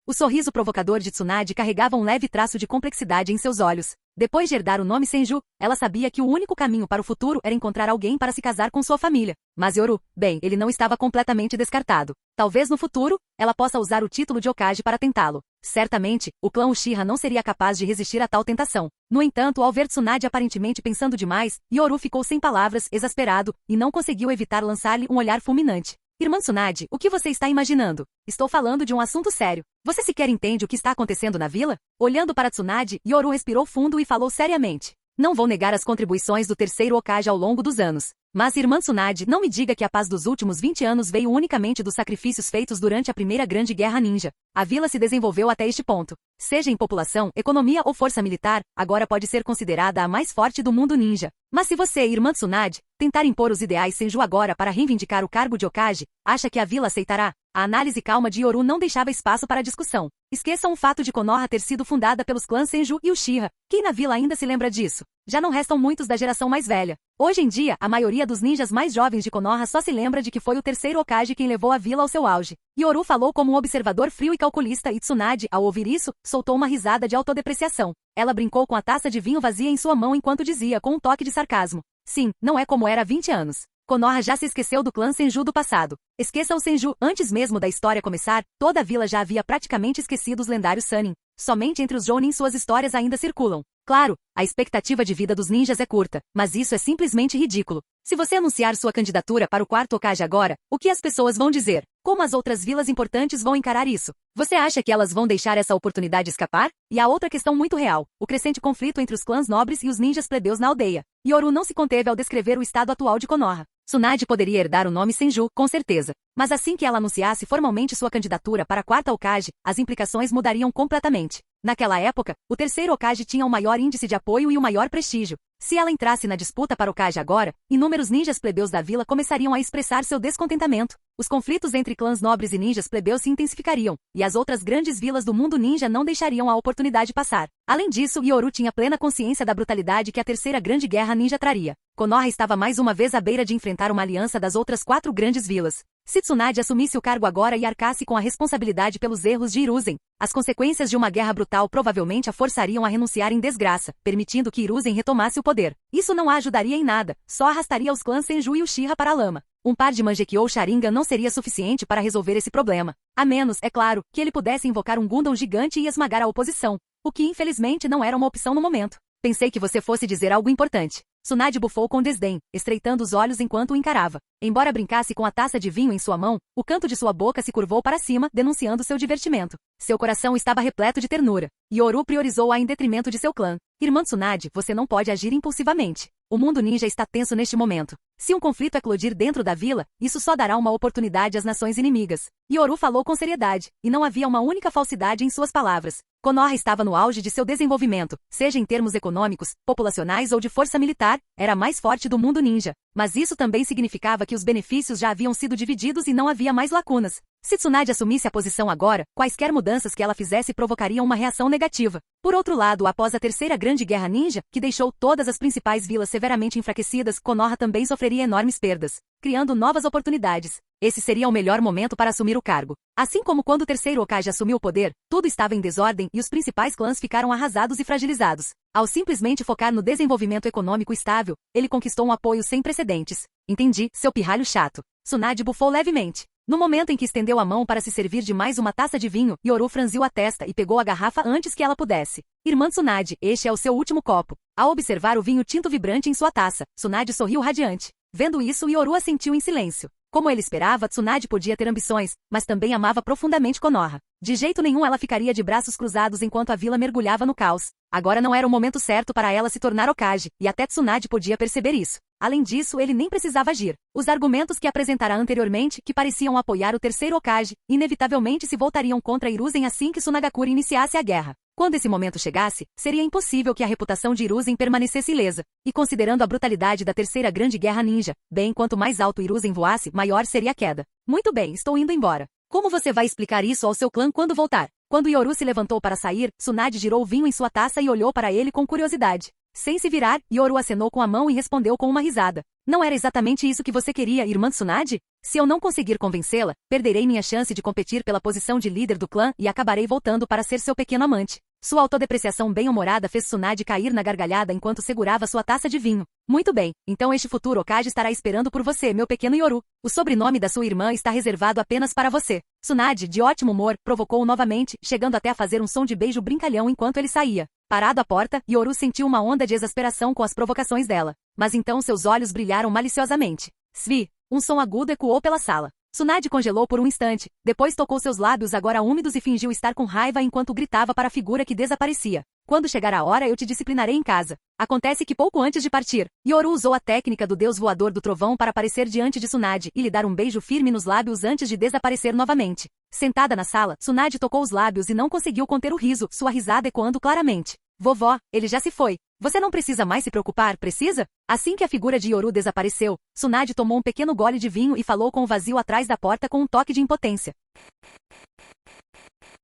O sorriso provocador de Tsunade carregava um leve traço de complexidade em seus olhos. Depois de herdar o nome Senju, ela sabia que o único caminho para o futuro era encontrar alguém para se casar com sua família. Mas Yoru, bem, ele não estava completamente descartado. Talvez no futuro, ela possa usar o título de Hokage para tentá-lo. Certamente, o clã Uchiha não seria capaz de resistir a tal tentação. No entanto, ao ver Tsunade aparentemente pensando demais, Yoru ficou sem palavras, exasperado, e não conseguiu evitar lançar-lhe um olhar fulminante. Irmã Tsunade, o que você está imaginando? Estou falando de um assunto sério. Você sequer entende o que está acontecendo na vila? Olhando para Tsunade, Yoru respirou fundo e falou seriamente. Não vou negar as contribuições do terceiro Hokage ao longo dos anos. Mas, irmã Tsunade, não me diga que a paz dos últimos 20 anos veio unicamente dos sacrifícios feitos durante a primeira grande guerra ninja. A vila se desenvolveu até este ponto. Seja em população, economia ou força militar, agora pode ser considerada a mais forte do mundo ninja. Mas se você, irmã Tsunade, tentar impor os ideais Senju agora para reivindicar o cargo de Hokage, acha que a vila aceitará? A análise calma de Yoru não deixava espaço para discussão. Esqueçam o fato de Konoha ter sido fundada pelos clãs Senju e Uchiha. Quem na vila ainda se lembra disso? Já não restam muitos da geração mais velha. Hoje em dia, a maioria dos ninjas mais jovens de Konoha só se lembra de que foi o terceiro Hokage quem levou a vila ao seu auge. Yoru falou como um observador frio e calculista e Tsunade, ao ouvir isso, soltou uma risada de autodepreciação. Ela brincou com a taça de vinho vazia em sua mão enquanto dizia com um toque de sarcasmo. Sim, não é como era há 20 anos. Konoha já se esqueceu do clã Senju do passado. Esqueça o Senju, antes mesmo da história começar, toda a vila já havia praticamente esquecido os lendários Sannin. Somente entre os Jounin suas histórias ainda circulam. Claro, a expectativa de vida dos ninjas é curta, mas isso é simplesmente ridículo. Se você anunciar sua candidatura para o quarto Hokage agora, o que as pessoas vão dizer? Como as outras vilas importantes vão encarar isso? Você acha que elas vão deixar essa oportunidade escapar? E há outra questão muito real, o crescente conflito entre os clãs nobres e os ninjas plebeus na aldeia. Yoru não se conteve ao descrever o estado atual de Konoha. Tsunade poderia herdar o nome Senju, com certeza. Mas assim que ela anunciasse formalmente sua candidatura para a quarta Hokage, as implicações mudariam completamente. Naquela época, o terceiro Hokage tinha o maior índice de apoio e o maior prestígio. Se ela entrasse na disputa para Hokage agora, inúmeros ninjas plebeus da vila começariam a expressar seu descontentamento. Os conflitos entre clãs nobres e ninjas plebeus se intensificariam, e as outras grandes vilas do mundo ninja não deixariam a oportunidade passar. Além disso, Yoru tinha plena consciência da brutalidade que a terceira grande guerra ninja traria. Konoha estava mais uma vez à beira de enfrentar uma aliança das outras 4 grandes vilas. Se Tsunade assumisse o cargo agora e arcasse com a responsabilidade pelos erros de Hiruzen, as consequências de uma guerra brutal provavelmente a forçariam a renunciar em desgraça, permitindo que Hiruzen retomasse o poder. Isso não a ajudaria em nada, só arrastaria os clãs Senju e Uchiha para a lama. Um par de Mangekyou Sharingan não seria suficiente para resolver esse problema. A menos, é claro, que ele pudesse invocar um Gundam gigante e esmagar a oposição. O que infelizmente não era uma opção no momento. Pensei que você fosse dizer algo importante. Tsunade bufou com desdém, estreitando os olhos enquanto o encarava. Embora brincasse com a taça de vinho em sua mão, o canto de sua boca se curvou para cima, denunciando seu divertimento. Seu coração estava repleto de ternura. Yoru priorizou-a em detrimento de seu clã. Irmã Tsunade, você não pode agir impulsivamente. O mundo ninja está tenso neste momento. Se um conflito eclodir dentro da vila, isso só dará uma oportunidade às nações inimigas. Yoru falou com seriedade, e não havia uma única falsidade em suas palavras. Konoha estava no auge de seu desenvolvimento, seja em termos econômicos, populacionais ou de força militar, era a mais forte do mundo ninja. Mas isso também significava que os benefícios já haviam sido divididos e não havia mais lacunas. Se Tsunade assumisse a posição agora, quaisquer mudanças que ela fizesse provocariam uma reação negativa. Por outro lado, após a Terceira Grande Guerra Ninja, que deixou todas as principais vilas severamente enfraquecidas, Konoha também sofreria enormes perdas, criando novas oportunidades. Esse seria o melhor momento para assumir o cargo. Assim como quando o terceiro Hokage assumiu o poder, tudo estava em desordem e os principais clãs ficaram arrasados e fragilizados. Ao simplesmente focar no desenvolvimento econômico estável, ele conquistou um apoio sem precedentes. Entendi, seu pirralho chato. Tsunade bufou levemente. No momento em que estendeu a mão para se servir de mais uma taça de vinho, Yoru franziu a testa e pegou a garrafa antes que ela pudesse. Irmã Tsunade, este é o seu último copo. Ao observar o vinho tinto vibrante em sua taça, Tsunade sorriu radiante. Vendo isso, Yoru assentiu em silêncio. Como ele esperava, Tsunade podia ter ambições, mas também amava profundamente Konoha. De jeito nenhum ela ficaria de braços cruzados enquanto a vila mergulhava no caos. Agora não era o momento certo para ela se tornar Hokage, e até Tsunade podia perceber isso. Além disso, ele nem precisava agir. Os argumentos que apresentara anteriormente, que pareciam apoiar o terceiro Hokage, inevitavelmente se voltariam contra Hiruzen assim que Tsunagakure iniciasse a guerra. Quando esse momento chegasse, seria impossível que a reputação de Hiruzen permanecesse ilesa. E considerando a brutalidade da Terceira Grande Guerra Ninja, bem, quanto mais alto Hiruzen voasse, maior seria a queda. Muito bem, estou indo embora. Como você vai explicar isso ao seu clã quando voltar? Quando Yoru se levantou para sair, Tsunade girou o vinho em sua taça e olhou para ele com curiosidade. Sem se virar, Yoru acenou com a mão e respondeu com uma risada. Não era exatamente isso que você queria, irmã Tsunade? Se eu não conseguir convencê-la, perderei minha chance de competir pela posição de líder do clã e acabarei voltando para ser seu pequeno amante. Sua autodepreciação bem-humorada fez Tsunade cair na gargalhada enquanto segurava sua taça de vinho. Muito bem, então este futuro Hokage estará esperando por você, meu pequeno Yoru. O sobrenome da sua irmã está reservado apenas para você. Tsunade, de ótimo humor, provocou-o novamente, chegando até a fazer um som de beijo brincalhão enquanto ele saía. Parado à porta, Yoru sentiu uma onda de exasperação com as provocações dela. Mas então seus olhos brilharam maliciosamente. Svi! Um som agudo ecoou pela sala. Tsunade congelou por um instante, depois tocou seus lábios agora úmidos e fingiu estar com raiva enquanto gritava para a figura que desaparecia. Quando chegar a hora eu te disciplinarei em casa. Acontece que pouco antes de partir, Yoru usou a técnica do deus voador do trovão para aparecer diante de Tsunade e lhe dar um beijo firme nos lábios antes de desaparecer novamente. Sentada na sala, Tsunade tocou os lábios e não conseguiu conter o riso, sua risada ecoando claramente. Vovó, ele já se foi. Você não precisa mais se preocupar, precisa? Assim que a figura de Yoru desapareceu, Tsunade tomou um pequeno gole de vinho e falou com o vazio atrás da porta com um toque de impotência.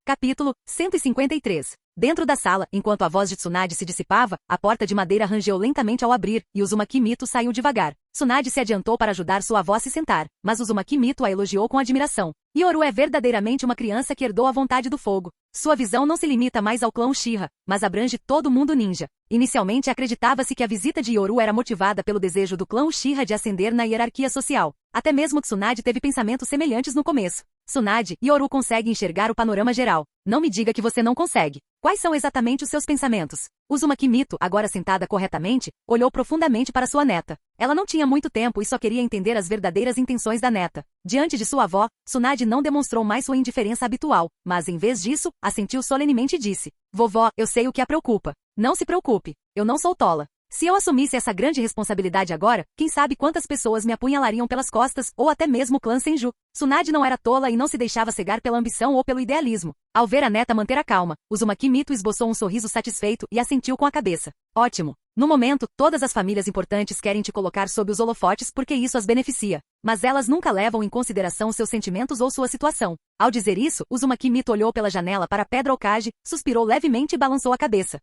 Capítulo 153. Dentro da sala, enquanto a voz de Tsunade se dissipava, a porta de madeira rangeu lentamente ao abrir, e Uzumaki Mito saiu devagar. Tsunade se adiantou para ajudar sua avó a se sentar, mas Uzumaki Mito a elogiou com admiração. Yoru é verdadeiramente uma criança que herdou a vontade do fogo. Sua visão não se limita mais ao clã Uchiha, mas abrange todo o mundo ninja. Inicialmente acreditava-se que a visita de Yoru era motivada pelo desejo do clã Uchiha de ascender na hierarquia social. Até mesmo Tsunade teve pensamentos semelhantes no começo. Tsunade, Yoru consegue enxergar o panorama geral. Não me diga que você não consegue. Quais são exatamente os seus pensamentos? Uzumaki Mito, agora sentada corretamente, olhou profundamente para sua neta. Ela não tinha muito tempo e só queria entender as verdadeiras intenções da neta. Diante de sua avó, Tsunade não demonstrou mais sua indiferença habitual, mas em vez disso, assentiu solenemente e disse: Vovó, eu sei o que a preocupa. Não se preocupe, eu não sou tola. Se eu assumisse essa grande responsabilidade agora, quem sabe quantas pessoas me apunhalariam pelas costas, ou até mesmo o clã Senju. Tsunade não era tola e não se deixava cegar pela ambição ou pelo idealismo. Ao ver a neta manter a calma, Uzumaki Mito esboçou um sorriso satisfeito e assentiu com a cabeça. Ótimo. No momento, todas as famílias importantes querem te colocar sob os holofotes porque isso as beneficia. Mas elas nunca levam em consideração seus sentimentos ou sua situação. Ao dizer isso, Uzumaki Mito olhou pela janela para a Pedra Hokage, suspirou levemente e balançou a cabeça.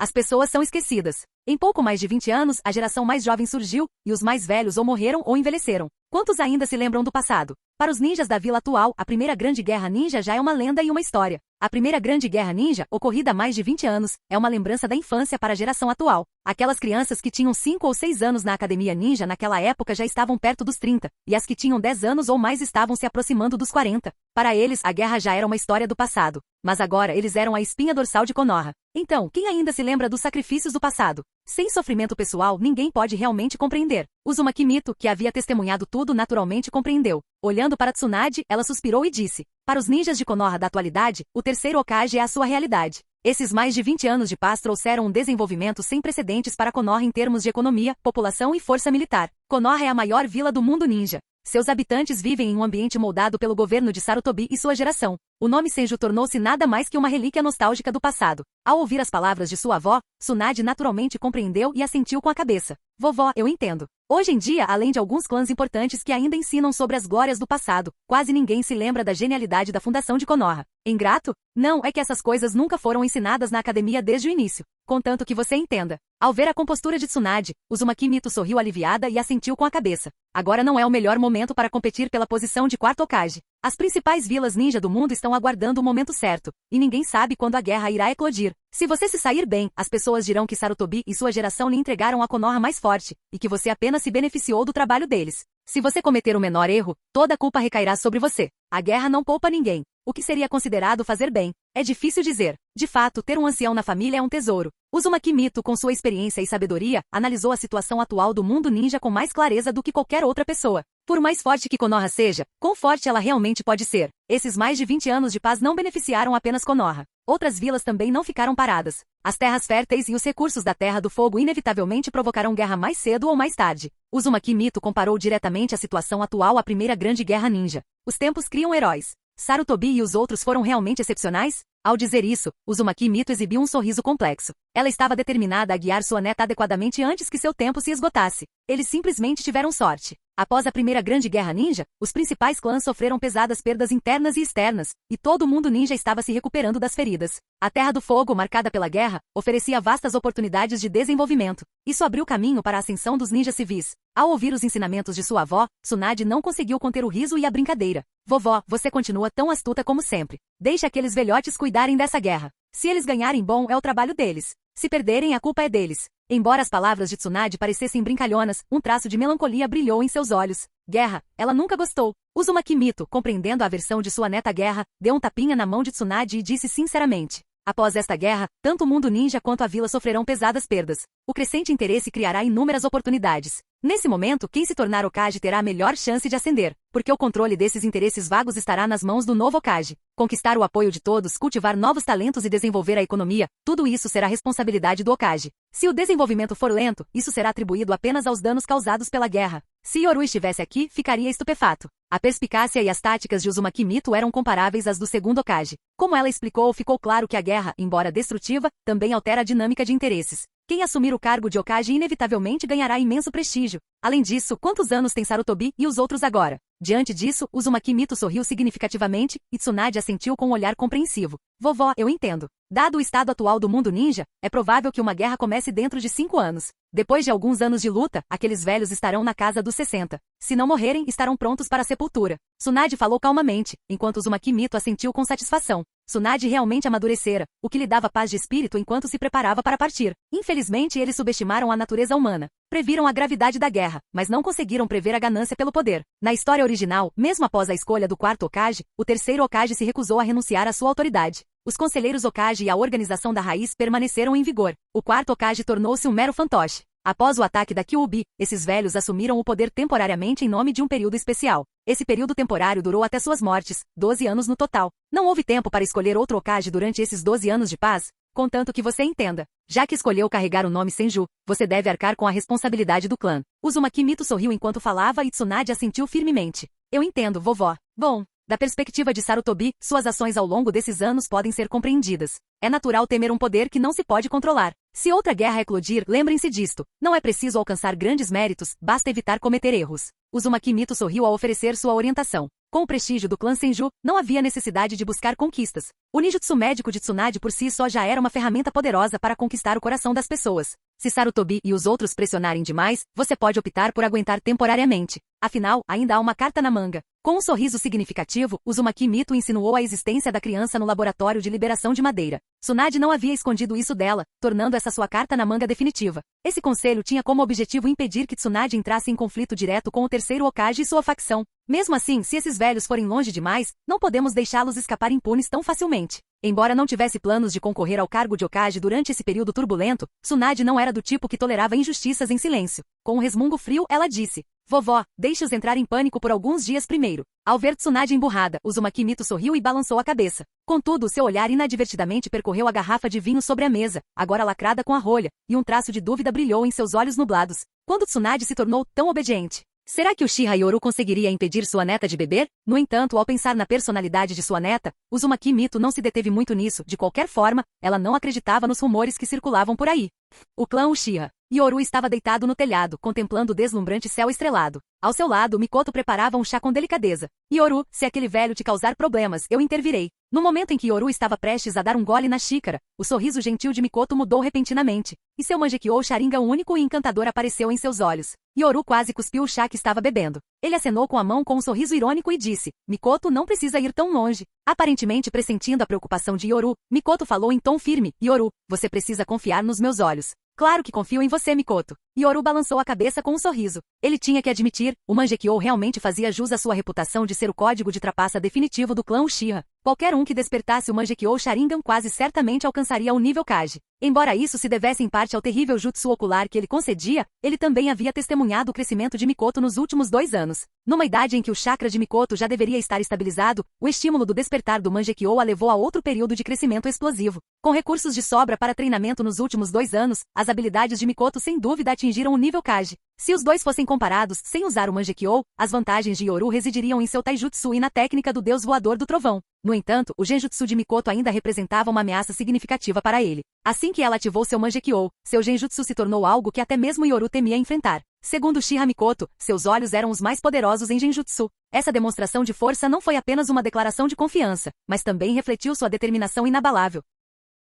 As pessoas são esquecidas. Em pouco mais de 20 anos, a geração mais jovem surgiu, e os mais velhos ou morreram ou envelheceram. Quantos ainda se lembram do passado? Para os ninjas da vila atual, a Primeira Grande Guerra Ninja já é uma lenda e uma história. A Primeira Grande Guerra Ninja, ocorrida há mais de 20 anos, é uma lembrança da infância para a geração atual. Aquelas crianças que tinham 5 ou 6 anos na Academia Ninja naquela época já estavam perto dos 30, e as que tinham 10 anos ou mais estavam se aproximando dos 40. Para eles, a guerra já era uma história do passado. Mas agora eles eram a espinha dorsal de Konoha. Então, quem ainda se lembra dos sacrifícios do passado? Sem sofrimento pessoal, ninguém pode realmente compreender. Uzumaki Mito, que havia testemunhado tudo, naturalmente compreendeu. Olhando para Tsunade, ela suspirou e disse: Para os ninjas de Konoha da atualidade, o terceiro Hokage é a sua realidade. Esses mais de 20 anos de paz trouxeram um desenvolvimento sem precedentes para Konoha em termos de economia, população e força militar. Konoha é a maior vila do mundo ninja. Seus habitantes vivem em um ambiente moldado pelo governo de Sarutobi e sua geração. O nome Senju tornou-se nada mais que uma relíquia nostálgica do passado. Ao ouvir as palavras de sua avó, Tsunade naturalmente compreendeu e assentiu com a cabeça. Vovó, eu entendo. Hoje em dia, além de alguns clãs importantes que ainda ensinam sobre as glórias do passado, quase ninguém se lembra da genialidade da fundação de Konoha. Ingrato? Não, é que essas coisas nunca foram ensinadas na academia desde o início. Contanto que você entenda. Ao ver a compostura de Tsunade, Uzumaki Mito sorriu aliviada e assentiu com a cabeça. Agora não é o melhor momento para competir pela posição de quarto Hokage. As principais vilas ninja do mundo estão aguardando o momento certo, e ninguém sabe quando a guerra irá eclodir. Se você se sair bem, as pessoas dirão que Sarutobi e sua geração lhe entregaram a Konoha mais forte, e que você apenas se beneficiou do trabalho deles. Se você cometer o menor erro, toda a culpa recairá sobre você. A guerra não poupa ninguém. O que seria considerado fazer bem? É difícil dizer. De fato, ter um ancião na família é um tesouro. Uzumaki Mito, com sua experiência e sabedoria, analisou a situação atual do mundo ninja com mais clareza do que qualquer outra pessoa. Por mais forte que Konoha seja, quão forte ela realmente pode ser? Esses mais de 20 anos de paz não beneficiaram apenas Konoha. Outras vilas também não ficaram paradas. As terras férteis e os recursos da Terra do Fogo inevitavelmente provocarão guerra mais cedo ou mais tarde. Uzumaki Mito comparou diretamente a situação atual à Primeira Grande Guerra Ninja. Os tempos criam heróis. Sarutobi e os outros foram realmente excepcionais? Ao dizer isso, Uzumaki Mito exibiu um sorriso complexo. Ela estava determinada a guiar sua neta adequadamente antes que seu tempo se esgotasse. Eles simplesmente tiveram sorte. Após a Primeira Grande Guerra Ninja, os principais clãs sofreram pesadas perdas internas e externas, e todo o mundo ninja estava se recuperando das feridas. A Terra do Fogo, marcada pela guerra, oferecia vastas oportunidades de desenvolvimento. Isso abriu caminho para a ascensão dos ninjas civis. Ao ouvir os ensinamentos de sua avó, Tsunade não conseguiu conter o riso e a brincadeira. Vovó, você continua tão astuta como sempre. Deixe aqueles velhotes cuidarem dessa guerra. Se eles ganharem bom, é o trabalho deles. Se perderem, a culpa é deles. Embora as palavras de Tsunade parecessem brincalhonas, um traço de melancolia brilhou em seus olhos. Guerra, ela nunca gostou. Uzumaki Mito, compreendendo a aversão de sua neta guerra, deu um tapinha na mão de Tsunade e disse sinceramente. Após esta guerra, tanto o mundo ninja quanto a vila sofrerão pesadas perdas. O crescente interesse criará inúmeras oportunidades. Nesse momento, quem se tornar Hokage terá a melhor chance de ascender, porque o controle desses interesses vagos estará nas mãos do novo Hokage. Conquistar o apoio de todos, cultivar novos talentos e desenvolver a economia, tudo isso será responsabilidade do Hokage. Se o desenvolvimento for lento, isso será atribuído apenas aos danos causados pela guerra. Se Yoru estivesse aqui, ficaria estupefato. A perspicácia e as táticas de Uzumaki Mito eram comparáveis às do segundo Hokage. Como ela explicou, ficou claro que a guerra, embora destrutiva, também altera a dinâmica de interesses. Quem assumir o cargo de Hokage inevitavelmente ganhará imenso prestígio. Além disso, quantos anos tem Sarutobi e os outros agora? Diante disso, Uzumaki Mito sorriu significativamente, e Tsunade assentiu com um olhar compreensivo. Vovó, eu entendo. Dado o estado atual do mundo ninja, é provável que uma guerra comece dentro de 5 anos. Depois de alguns anos de luta, aqueles velhos estarão na casa dos 60. Se não morrerem, estarão prontos para a sepultura. Tsunade falou calmamente, enquanto Uzumaki Mito assentiu com satisfação. Tsunade realmente amadurecera, o que lhe dava paz de espírito enquanto se preparava para partir. Infelizmente, eles subestimaram a natureza humana. Previram a gravidade da guerra, mas não conseguiram prever a ganância pelo poder. Na história original, mesmo após a escolha do quarto Hokage, o terceiro Hokage se recusou a renunciar à sua autoridade. Os conselheiros Hokage e a organização da raiz permaneceram em vigor. O quarto Hokage tornou-se um mero fantoche. Após o ataque da Kyuubi, esses velhos assumiram o poder temporariamente em nome de um período especial. Esse período temporário durou até suas mortes, 12 anos no total. Não houve tempo para escolher outro Hokage durante esses 12 anos de paz, contanto que você entenda. Já que escolheu carregar o nome Senju, você deve arcar com a responsabilidade do clã. Uzumaki Mito sorriu enquanto falava e Tsunade assentiu firmemente. Eu entendo, vovó. Bom, da perspectiva de Sarutobi, suas ações ao longo desses anos podem ser compreendidas. É natural temer um poder que não se pode controlar. Se outra guerra eclodir, lembrem-se disto. Não é preciso alcançar grandes méritos, basta evitar cometer erros. Uzumaki Mito sorriu ao oferecer sua orientação. Com o prestígio do clã Senju, não havia necessidade de buscar conquistas. O ninjutsu médico de Tsunade por si só já era uma ferramenta poderosa para conquistar o coração das pessoas. Se Sarutobi e os outros pressionarem demais, você pode optar por aguentar temporariamente. Afinal, ainda há uma carta na manga. Com um sorriso significativo, Uzumaki Mito insinuou a existência da criança no laboratório de liberação de madeira. Tsunade não havia escondido isso dela, tornando essa sua carta na manga definitiva. Esse conselho tinha como objetivo impedir que Tsunade entrasse em conflito direto com o terceiro Hokage e sua facção. Mesmo assim, se esses velhos forem longe demais, não podemos deixá-los escapar impunes tão facilmente. Embora não tivesse planos de concorrer ao cargo de Hokage durante esse período turbulento, Tsunade não era do tipo que tolerava injustiças em silêncio. Com um resmungo frio, ela disse: Vovó, deixe-os entrar em pânico por alguns dias primeiro. Ao ver Tsunade emburrada, Uzumaki Mito sorriu e balançou a cabeça. Contudo, seu olhar inadvertidamente percorreu a garrafa de vinho sobre a mesa, agora lacrada com a rolha, e um traço de dúvida brilhou em seus olhos nublados. Quando Tsunade se tornou tão obediente? Será que Uchiha Yoru conseguiria impedir sua neta de beber? No entanto, ao pensar na personalidade de sua neta, Uzumaki Mito não se deteve muito nisso. De qualquer forma, ela não acreditava nos rumores que circulavam por aí. O clã Uchiha. Yoru estava deitado no telhado, contemplando o deslumbrante céu estrelado. Ao seu lado, Mikoto preparava um chá com delicadeza. Yoru, se aquele velho te causar problemas, eu intervirei. No momento em que Yoru estava prestes a dar um gole na xícara, o sorriso gentil de Mikoto mudou repentinamente, e seu Mangekyou Sharingan único e encantador apareceu em seus olhos. Yoru quase cuspiu o chá que estava bebendo. Ele acenou com a mão com um sorriso irônico e disse, Mikoto não precisa ir tão longe. Aparentemente pressentindo a preocupação de Yoru, Mikoto falou em tom firme, Yoru, você precisa confiar nos meus olhos. Claro que confio em você, Mikoto. Yoru balançou a cabeça com um sorriso. Ele tinha que admitir, o Mangekyou realmente fazia jus à sua reputação de ser o código de trapaça definitivo do clã Uchiha. Qualquer um que despertasse o Mangekyou Sharingan quase certamente alcançaria o nível Kage. Embora isso se devesse em parte ao terrível jutsu ocular que ele concedia, ele também havia testemunhado o crescimento de Mikoto nos últimos 2 anos. Numa idade em que o chakra de Mikoto já deveria estar estabilizado, o estímulo do despertar do Mangekyou a levou a outro período de crescimento explosivo. Com recursos de sobra para treinamento nos últimos 2 anos, as habilidades de Mikoto sem dúvida atingiram o nível Kage. Se os dois fossem comparados, sem usar o Mangekyou, as vantagens de Yoru residiriam em seu taijutsu e na técnica do deus voador do trovão. No entanto, o genjutsu de Mikoto ainda representava uma ameaça significativa para ele. Assim que ela ativou seu Mangekyou, seu genjutsu se tornou algo que até mesmo Yoru temia enfrentar. Segundo Uchiha Mikoto, seus olhos eram os mais poderosos em genjutsu. Essa demonstração de força não foi apenas uma declaração de confiança, mas também refletiu sua determinação inabalável.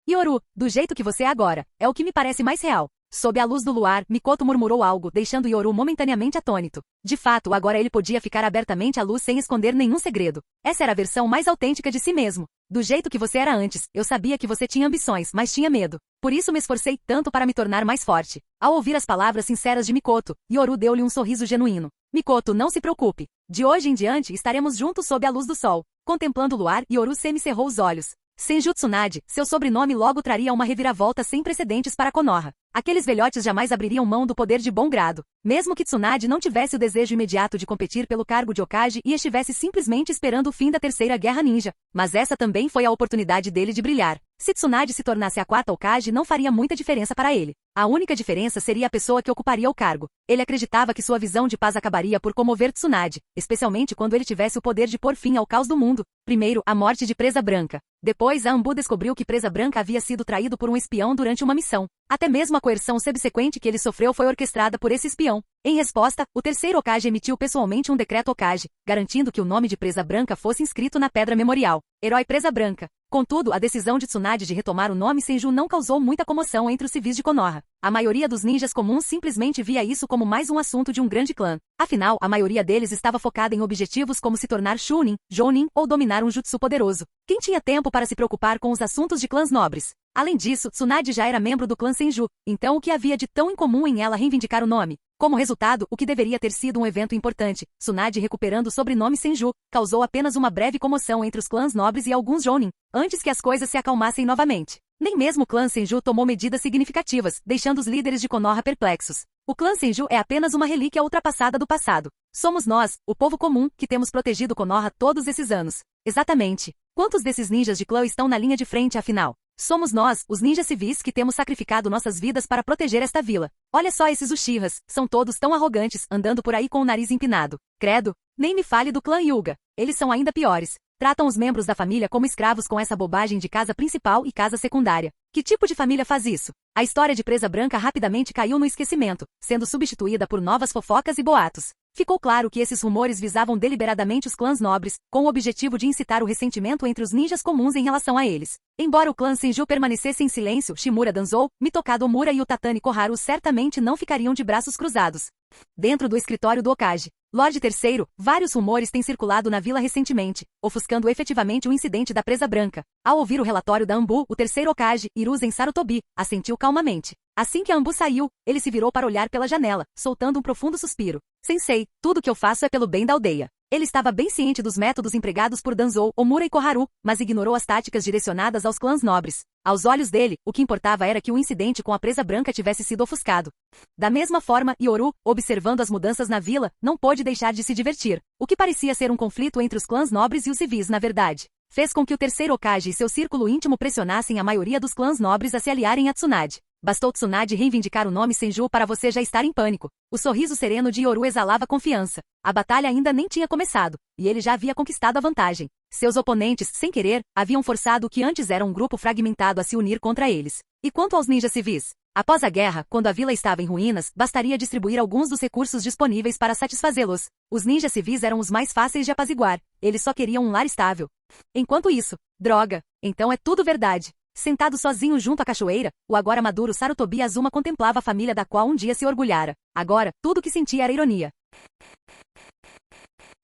Yoru, do jeito que você é agora, é o que me parece mais real. Sob a luz do luar, Mikoto murmurou algo, deixando Yoru momentaneamente atônito. De fato, agora ele podia ficar abertamente à luz sem esconder nenhum segredo. Essa era a versão mais autêntica de si mesmo. Do jeito que você era antes, eu sabia que você tinha ambições, mas tinha medo. Por isso me esforcei tanto para me tornar mais forte. Ao ouvir as palavras sinceras de Mikoto, Yoru deu-lhe um sorriso genuíno. Mikoto, não se preocupe. De hoje em diante estaremos juntos sob a luz do sol. Contemplando o luar, Yoru semicerrou os olhos. Senju Tsunade, seu sobrenome logo traria uma reviravolta sem precedentes para Konoha. Aqueles velhotes jamais abririam mão do poder de bom grado. Mesmo que Tsunade não tivesse o desejo imediato de competir pelo cargo de Hokage e estivesse simplesmente esperando o fim da Terceira Guerra Ninja. Mas essa também foi a oportunidade dele de brilhar. Se Tsunade se tornasse a 4ª Hokage não faria muita diferença para ele. A única diferença seria a pessoa que ocuparia o cargo. Ele acreditava que sua visão de paz acabaria por comover Tsunade, especialmente quando ele tivesse o poder de pôr fim ao caos do mundo. Primeiro, a morte de Presa Branca. Depois, a Anbu descobriu que Presa Branca havia sido traído por um espião durante uma missão. Até mesmo a coerção subsequente que ele sofreu foi orquestrada por esse espião. Em resposta, o terceiro Hokage emitiu pessoalmente um decreto Hokage, garantindo que o nome de Presa Branca fosse inscrito na pedra memorial. Herói Presa Branca. Contudo, a decisão de Tsunade de retomar o nome Senju não causou muita comoção entre os civis de Konoha. A maioria dos ninjas comuns simplesmente via isso como mais um assunto de um grande clã. Afinal, a maioria deles estava focada em objetivos como se tornar Chunin, Jounin ou dominar um jutsu poderoso. Quem tinha tempo para se preocupar com os assuntos de clãs nobres? Além disso, Tsunade já era membro do clã Senju, então o que havia de tão incomum em ela reivindicar o nome? Como resultado, o que deveria ter sido um evento importante, Tsunade recuperando o sobrenome Senju, causou apenas uma breve comoção entre os clãs nobres e alguns Jounin, antes que as coisas se acalmassem novamente. Nem mesmo o clã Senju tomou medidas significativas, deixando os líderes de Konoha perplexos. O clã Senju é apenas uma relíquia ultrapassada do passado. Somos nós, o povo comum, que temos protegido Konoha todos esses anos. Exatamente. Quantos desses ninjas de clã estão na linha de frente, afinal? Somos nós, os ninjas civis, que temos sacrificado nossas vidas para proteger esta vila. Olha só esses Uchihas, são todos tão arrogantes, andando por aí com o nariz empinado. Credo, nem me fale do clã Hyuga. Eles são ainda piores. Tratam os membros da família como escravos com essa bobagem de casa principal e casa secundária. Que tipo de família faz isso? A história de Presa Branca rapidamente caiu no esquecimento, sendo substituída por novas fofocas e boatos. Ficou claro que esses rumores visavam deliberadamente os clãs nobres, com o objetivo de incitar o ressentimento entre os ninjas comuns em relação a eles. Embora o clã Senju permanecesse em silêncio, Shimura Danzou, Mitokado Omura e o Tatani Koharu certamente não ficariam de braços cruzados. Dentro do escritório do Hokage, Lorde III, vários rumores têm circulado na vila recentemente, ofuscando efetivamente o incidente da Presa Branca. Ao ouvir o relatório da Anbu, o terceiro Hokage, Hiruzen Sarutobi, assentiu calmamente. Assim que a Anbu saiu, ele se virou para olhar pela janela, soltando um profundo suspiro. Sensei, tudo que eu faço é pelo bem da aldeia. Ele estava bem ciente dos métodos empregados por Danzou, Omura e Koharu, mas ignorou as táticas direcionadas aos clãs nobres. Aos olhos dele, o que importava era que o incidente com a presa branca tivesse sido ofuscado. Da mesma forma, Yoru, observando as mudanças na vila, não pôde deixar de se divertir. O que parecia ser um conflito entre os clãs nobres e os civis, na verdade, fez com que o terceiro Hokage e seu círculo íntimo pressionassem a maioria dos clãs nobres a se aliarem a Tsunade. Bastou Tsunade reivindicar o nome Senju para você já estar em pânico. O sorriso sereno de Yoru exalava confiança. A batalha ainda nem tinha começado, e ele já havia conquistado a vantagem. Seus oponentes, sem querer, haviam forçado o que antes era um grupo fragmentado a se unir contra eles. E quanto aos ninjas civis? Após a guerra, quando a vila estava em ruínas, bastaria distribuir alguns dos recursos disponíveis para satisfazê-los. Os ninjas civis eram os mais fáceis de apaziguar. Eles só queriam um lar estável. Enquanto isso, droga, então é tudo verdade. Sentado sozinho junto à cachoeira, o agora maduro Sarutobi Azuma contemplava a família da qual um dia se orgulhara. Agora, tudo o que sentia era ironia.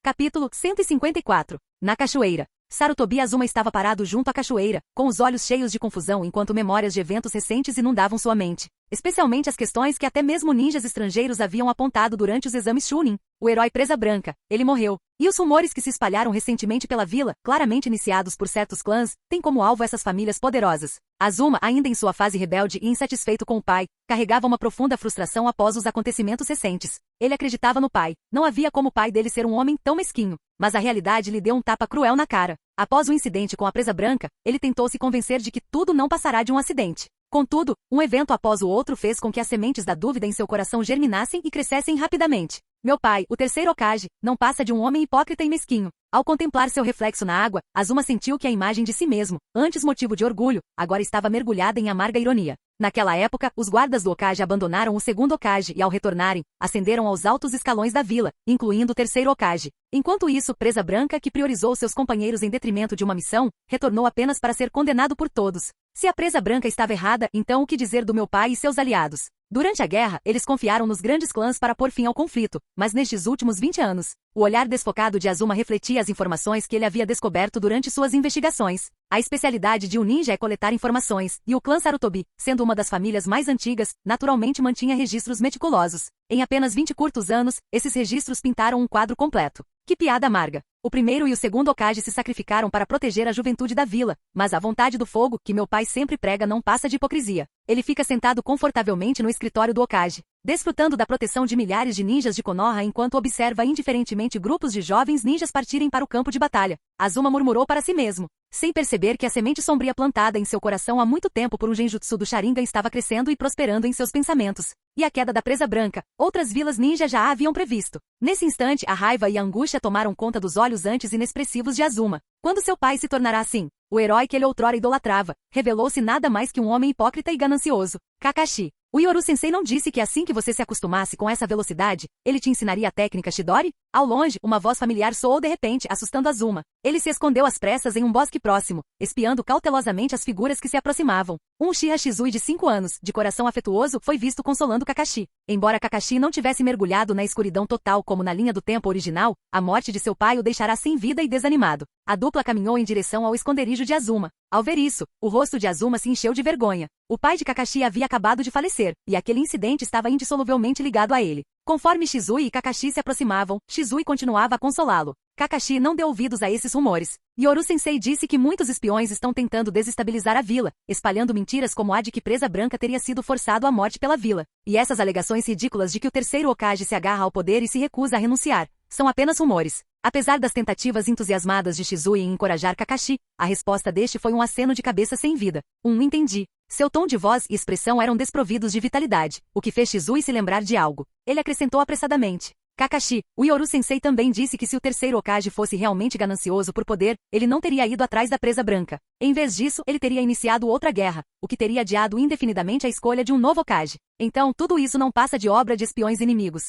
Capítulo 154. Na cachoeira. Sarutobi Azuma estava parado junto à cachoeira, com os olhos cheios de confusão enquanto memórias de eventos recentes inundavam sua mente. Especialmente as questões que até mesmo ninjas estrangeiros haviam apontado durante os exames Chunin. O herói Presa Branca, ele morreu. E os rumores que se espalharam recentemente pela vila, claramente iniciados por certos clãs, têm como alvo essas famílias poderosas. Azuma, ainda em sua fase rebelde e insatisfeito com o pai, carregava uma profunda frustração após os acontecimentos recentes. Ele acreditava no pai. Não havia como o pai dele ser um homem tão mesquinho. Mas a realidade lhe deu um tapa cruel na cara. Após o incidente com a Presa Branca, ele tentou se convencer de que tudo não passará de um acidente. Contudo, um evento após o outro fez com que as sementes da dúvida em seu coração germinassem e crescessem rapidamente. Meu pai, o terceiro Hokage, não passa de um homem hipócrita e mesquinho. Ao contemplar seu reflexo na água, Azuma sentiu que a imagem de si mesmo, antes motivo de orgulho, agora estava mergulhada em amarga ironia. Naquela época, os guardas do Hokage abandonaram o segundo Hokage e, ao retornarem, ascenderam aos altos escalões da vila, incluindo o terceiro Hokage. Enquanto isso, Presa Branca, que priorizou seus companheiros em detrimento de uma missão, retornou apenas para ser condenado por todos. Se a Presa Branca estava errada, então o que dizer do meu pai e seus aliados? Durante a guerra, eles confiaram nos grandes clãs para pôr fim ao conflito, mas nestes últimos 20 anos, o olhar desfocado de Azuma refletia as informações que ele havia descoberto durante suas investigações. A especialidade de um ninja é coletar informações, e o clã Sarutobi, sendo uma das famílias mais antigas, naturalmente mantinha registros meticulosos. Em apenas 20 curtos anos, esses registros pintaram um quadro completo. Que piada amarga! O primeiro e o segundo Hokage se sacrificaram para proteger a juventude da vila, mas a vontade do fogo, que meu pai sempre prega, não passa de hipocrisia. Ele fica sentado confortavelmente no escritório do Hokage, desfrutando da proteção de milhares de ninjas de Konoha enquanto observa indiferentemente grupos de jovens ninjas partirem para o campo de batalha. Azuma murmurou para si mesmo, sem perceber que a semente sombria plantada em seu coração há muito tempo por um genjutsu do Sharingan estava crescendo e prosperando em seus pensamentos. E a queda da Presa Branca, outras vilas ninja já a haviam previsto. Nesse instante, a raiva e a angústia tomaram conta dos olhos antes inexpressivos de Azuma. Quando seu pai se tornará assim? O herói que ele outrora idolatrava, revelou-se nada mais que um homem hipócrita e ganancioso. Kakashi. O Yoru-sensei não disse que assim que você se acostumasse com essa velocidade, ele te ensinaria a técnica Chidori? Ao longe, uma voz familiar soou de repente, assustando Azuma. Ele se escondeu às pressas em um bosque próximo, espiando cautelosamente as figuras que se aproximavam. Um Uchiha Shizui de 5 anos, de coração afetuoso, foi visto consolando Kakashi. Embora Kakashi não tivesse mergulhado na escuridão total como na linha do tempo original, a morte de seu pai o deixará sem vida e desanimado. A dupla caminhou em direção ao esconderijo de Azuma. Ao ver isso, o rosto de Azuma se encheu de vergonha. O pai de Kakashi havia acabado de falecer, e aquele incidente estava indissoluvelmente ligado a ele. Conforme Shizui e Kakashi se aproximavam, Shizui continuava a consolá-lo. Kakashi não deu ouvidos a esses rumores. Yoru-sensei disse que muitos espiões estão tentando desestabilizar a vila, espalhando mentiras como a de que Presa Branca teria sido forçado à morte pela vila. E essas alegações ridículas de que o terceiro Hokage se agarra ao poder e se recusa a renunciar, são apenas rumores. Apesar das tentativas entusiasmadas de Shizui em encorajar Kakashi, a resposta deste foi um aceno de cabeça sem vida. Entendi. Seu tom de voz e expressão eram desprovidos de vitalidade, o que fez Shizui se lembrar de algo. Ele acrescentou apressadamente. Kakashi, o Yoru-sensei também disse que se o terceiro Hokage fosse realmente ganancioso por poder, ele não teria ido atrás da Presa Branca. Em vez disso, ele teria iniciado outra guerra, o que teria adiado indefinidamente a escolha de um novo Hokage. Então, tudo isso não passa de obra de espiões inimigos.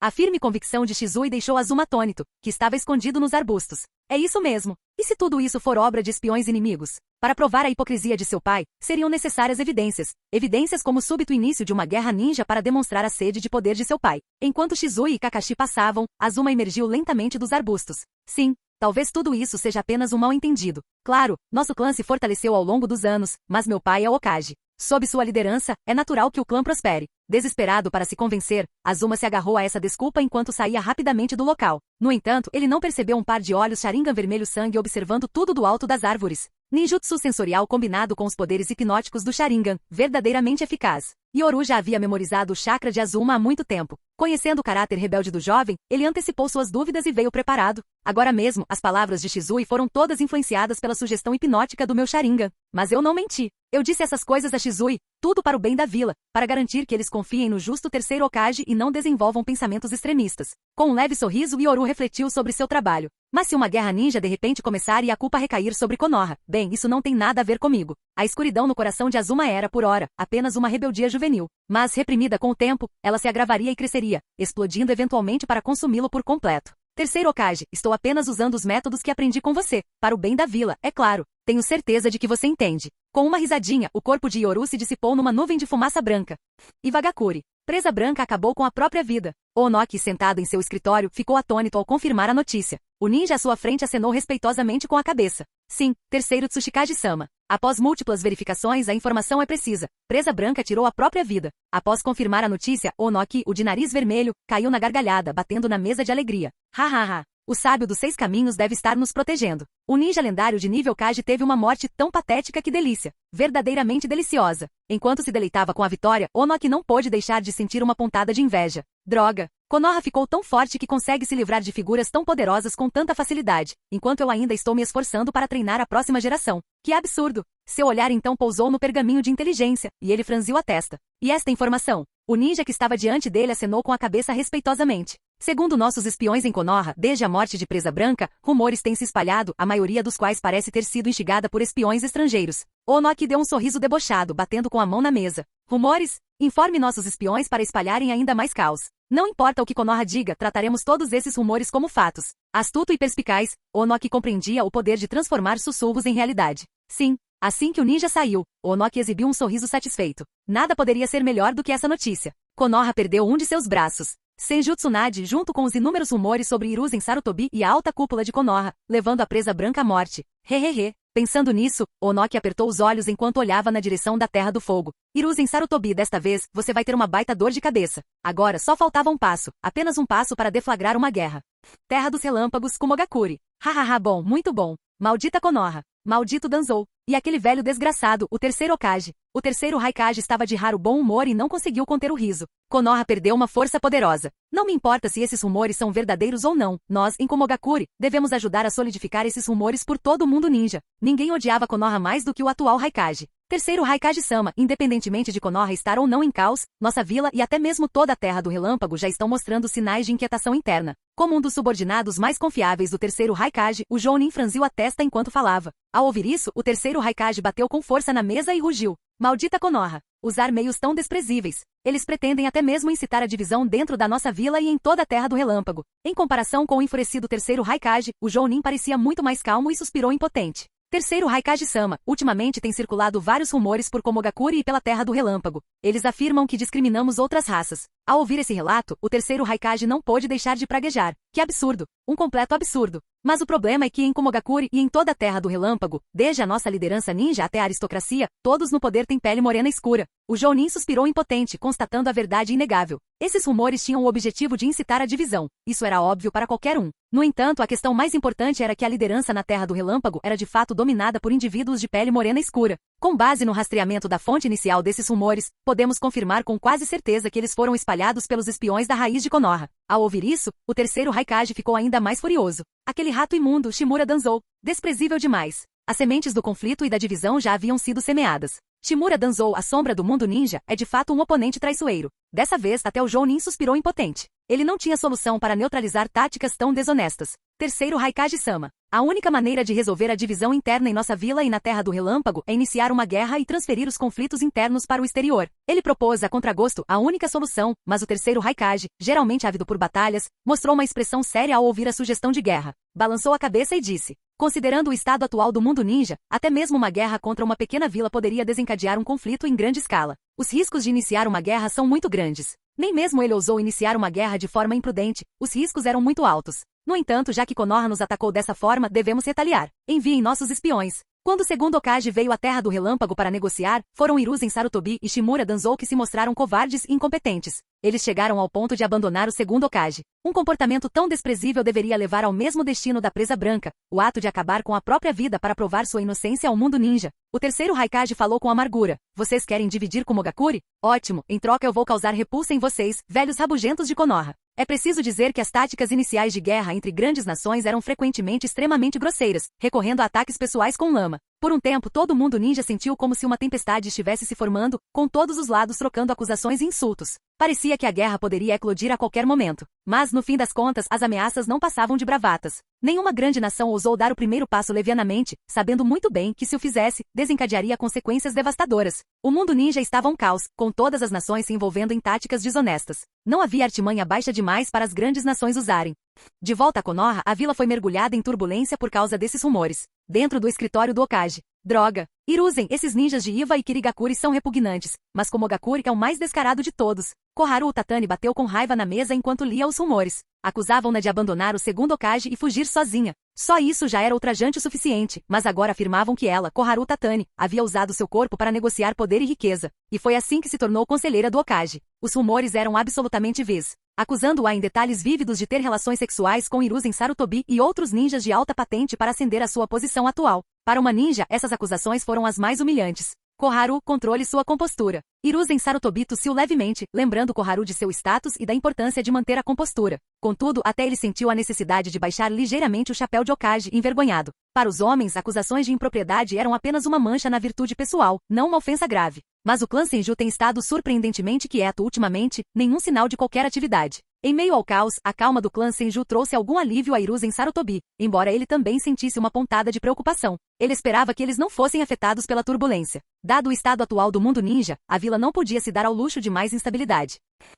A firme convicção de Shizui deixou Azuma atônito, que estava escondido nos arbustos. É isso mesmo. E se tudo isso for obra de espiões inimigos? Para provar a hipocrisia de seu pai, seriam necessárias evidências. Evidências como o súbito início de uma guerra ninja para demonstrar a sede de poder de seu pai. Enquanto Shizui e Kakashi passavam, Azuma emergiu lentamente dos arbustos. Sim, talvez tudo isso seja apenas um mal-entendido. Claro, nosso clã se fortaleceu ao longo dos anos, mas meu pai é o Hokage. Sob sua liderança, é natural que o clã prospere. Desesperado para se convencer, Azuma se agarrou a essa desculpa enquanto saía rapidamente do local. No entanto, ele não percebeu um par de olhos Sharingan vermelho sangue observando tudo do alto das árvores. Ninjutsu sensorial combinado com os poderes hipnóticos do Sharingan, verdadeiramente eficaz. Yoru já havia memorizado o chakra de Azuma há muito tempo. Conhecendo o caráter rebelde do jovem, ele antecipou suas dúvidas e veio preparado. Agora mesmo, as palavras de Shizui foram todas influenciadas pela sugestão hipnótica do meu Sharingan. Mas eu não menti. Eu disse essas coisas a Shizui, tudo para o bem da vila, para garantir que eles confiem no justo terceiro Hokage e não desenvolvam pensamentos extremistas. Com um leve sorriso, Yoru refletiu sobre seu trabalho. Mas se uma guerra ninja de repente começar e a culpa recair sobre Konoha, bem, isso não tem nada a ver comigo. A escuridão no coração de Azuma era, por ora, apenas uma rebeldia juvenil. Mas, reprimida com o tempo, ela se agravaria e cresceria, explodindo eventualmente para consumi-lo por completo. Terceiro Hokage, estou apenas usando os métodos que aprendi com você, para o bem da vila, é claro. Tenho certeza de que você entende. Com uma risadinha, o corpo de Yoru se dissipou numa nuvem de fumaça branca. Iwagakure. Presa branca acabou com a própria vida. Onoki, sentado em seu escritório, ficou atônito ao confirmar a notícia. O ninja à sua frente acenou respeitosamente com a cabeça. Sim, terceiro Tsuchikage-sama. Após múltiplas verificações, a informação é precisa. Presa branca tirou a própria vida. Após confirmar a notícia, Onoki, o de nariz vermelho, caiu na gargalhada, batendo na mesa de alegria. Hahaha. O sábio dos 6 caminhos deve estar nos protegendo. O ninja lendário de nível Kage teve uma morte tão patética que delícia. Verdadeiramente deliciosa. Enquanto se deleitava com a vitória, Onoki não pôde deixar de sentir uma pontada de inveja. Droga! Konoha ficou tão forte que consegue se livrar de figuras tão poderosas com tanta facilidade, enquanto eu ainda estou me esforçando para treinar a próxima geração. Que absurdo! Seu olhar então pousou no pergaminho de inteligência, e ele franziu a testa. E esta informação? O ninja que estava diante dele acenou com a cabeça respeitosamente. Segundo nossos espiões em Konoha, desde a morte de Presa Branca, rumores têm se espalhado, a maioria dos quais parece ter sido instigada por espiões estrangeiros. Onoki deu um sorriso debochado, batendo com a mão na mesa. Rumores? Informe nossos espiões para espalharem ainda mais caos. Não importa o que Konoha diga, trataremos todos esses rumores como fatos. Astuto e perspicaz, Onoki compreendia o poder de transformar sussurros em realidade. Sim. Assim que o ninja saiu, Onoki exibiu um sorriso satisfeito. Nada poderia ser melhor do que essa notícia. Konoha perdeu um de seus braços. Senjutsu Nade, junto com os inúmeros rumores sobre Hiruzen Sarutobi e a alta cúpula de Konoha, levando a Presa Branca à morte. Hehehe. Pensando nisso, Onoki apertou os olhos enquanto olhava na direção da Terra do Fogo. Hiruzen Sarutobi, desta vez, você vai ter uma baita dor de cabeça. Agora só faltava um passo, apenas um passo para deflagrar uma guerra. Terra dos Relâmpagos, Kumogakure. Hahaha, bom, muito bom. Maldita Konoha. Maldito Danzou. E aquele velho desgraçado, o terceiro Hokage. O terceiro Raikage estava de raro bom humor e não conseguiu conter o riso. Konoha perdeu uma força poderosa. Não me importa se esses rumores são verdadeiros ou não. Nós, em Kumogakure, devemos ajudar a solidificar esses rumores por todo o mundo ninja. Ninguém odiava Konoha mais do que o atual Raikage. Terceiro Raikage-sama, independentemente de Konoha estar ou não em caos, nossa vila e até mesmo toda a Terra do Relâmpago já estão mostrando sinais de inquietação interna. Como um dos subordinados mais confiáveis do terceiro Raikage, o Jounin franziu a testa enquanto falava. Ao ouvir isso, o terceiro Raikage bateu com força na mesa e rugiu. Maldita Konoha! Usar meios tão desprezíveis. Eles pretendem até mesmo incitar a divisão dentro da nossa vila e em toda a Terra do Relâmpago. Em comparação com o enfurecido terceiro Raikage, o Jounin parecia muito mais calmo e suspirou impotente. Terceiro Raikage-sama, ultimamente tem circulado vários rumores por Kumogakure e pela Terra do Relâmpago. Eles afirmam que discriminamos outras raças. Ao ouvir esse relato, o terceiro Raikage não pôde deixar de praguejar. Que absurdo! Um completo absurdo. Mas o problema é que em Kumogakure e em toda a Terra do Relâmpago, desde a nossa liderança ninja até a aristocracia, todos no poder têm pele morena escura. O Jounin suspirou impotente, constatando a verdade inegável. Esses rumores tinham o objetivo de incitar a divisão. Isso era óbvio para qualquer um. No entanto, a questão mais importante era que a liderança na Terra do Relâmpago era de fato dominada por indivíduos de pele morena escura. Com base no rastreamento da fonte inicial desses rumores, podemos confirmar com quase certeza que eles foram espalhados pelos espiões da raiz de Konoha. Ao ouvir isso, o terceiro Raikage ficou ainda mais furioso. Aquele rato imundo, Shimura Danzou. Desprezível demais. As sementes do conflito e da divisão já haviam sido semeadas. Shimura Danzou, a sombra do mundo ninja, é de fato um oponente traiçoeiro. Dessa vez, até o Jounin suspirou impotente. Ele não tinha solução para neutralizar táticas tão desonestas. Terceiro Raikage-sama. A única maneira de resolver a divisão interna em nossa vila e na Terra do Relâmpago é iniciar uma guerra e transferir os conflitos internos para o exterior. Ele propôs a contragosto a única solução, mas o terceiro Raikage, geralmente ávido por batalhas, mostrou uma expressão séria ao ouvir a sugestão de guerra. Balançou a cabeça e disse: considerando o estado atual do mundo ninja, até mesmo uma guerra contra uma pequena vila poderia desencadear um conflito em grande escala. Os riscos de iniciar uma guerra são muito grandes. Nem mesmo ele ousou iniciar uma guerra de forma imprudente, os riscos eram muito altos. No entanto, já que Konoha nos atacou dessa forma, devemos retaliar. Enviem nossos espiões. Quando o segundo Hokage veio à Terra do Relâmpago para negociar, foram Hiruzen Sarutobi e Shimura Danzou que se mostraram covardes e incompetentes. Eles chegaram ao ponto de abandonar o segundo Hokage. Um comportamento tão desprezível deveria levar ao mesmo destino da presa branca, o ato de acabar com a própria vida para provar sua inocência ao mundo ninja. O terceiro Raikage falou com amargura. Vocês querem dividir com Mogakuri? Ótimo, em troca eu vou causar repulsa em vocês, velhos rabugentos de Konoha. É preciso dizer que as táticas iniciais de guerra entre grandes nações eram frequentemente extremamente grosseiras, recorrendo a ataques pessoais com lama. Por um tempo todo mundo ninja sentiu como se uma tempestade estivesse se formando, com todos os lados trocando acusações e insultos. Parecia que a guerra poderia eclodir a qualquer momento. Mas, no fim das contas, as ameaças não passavam de bravatas. Nenhuma grande nação ousou dar o primeiro passo levianamente, sabendo muito bem que se o fizesse, desencadearia consequências devastadoras. O mundo ninja estava um caos, com todas as nações se envolvendo em táticas desonestas. Não havia artimanha baixa demais para as grandes nações usarem. De volta a Konoha, a vila foi mergulhada em turbulência por causa desses rumores. Dentro do escritório do Hokage. Droga! Hiruzen, esses ninjas de Iwa e Kirigakuri são repugnantes, mas Komogakuri é o mais descarado de todos. Koharu Utatani bateu com raiva na mesa enquanto lia os rumores. Acusavam-na de abandonar o segundo Hokage e fugir sozinha. Só isso já era ultrajante o suficiente, mas agora afirmavam que ela, Koharu Utatani, havia usado seu corpo para negociar poder e riqueza. E foi assim que se tornou conselheira do Hokage. Os rumores eram absolutamente vis. Acusando-a em detalhes vívidos de ter relações sexuais com Hiruzen Sarutobi e outros ninjas de alta patente para ascender à sua posição atual. Para uma ninja, essas acusações foram as mais humilhantes. Koharu, controle sua compostura. Hiruzen Sarutobi tossiu levemente, lembrando Koharu de seu status e da importância de manter a compostura. Contudo, até ele sentiu a necessidade de baixar ligeiramente o chapéu de Hokage, envergonhado. Para os homens, acusações de impropriedade eram apenas uma mancha na virtude pessoal, não uma ofensa grave. Mas o clã Senju tem estado surpreendentemente quieto ultimamente, nenhum sinal de qualquer atividade. Em meio ao caos, a calma do clã Senju trouxe algum alívio a Hiruzen Sarutobi, embora ele também sentisse uma pontada de preocupação. Ele esperava que eles não fossem afetados pela turbulência. Dado o estado atual do mundo ninja, a vila não podia se dar ao luxo de mais instabilidade.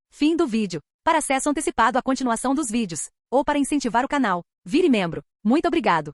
Fim do vídeo. Para acesso antecipado à continuação dos vídeos, ou para incentivar o canal, vire membro. Muito obrigado.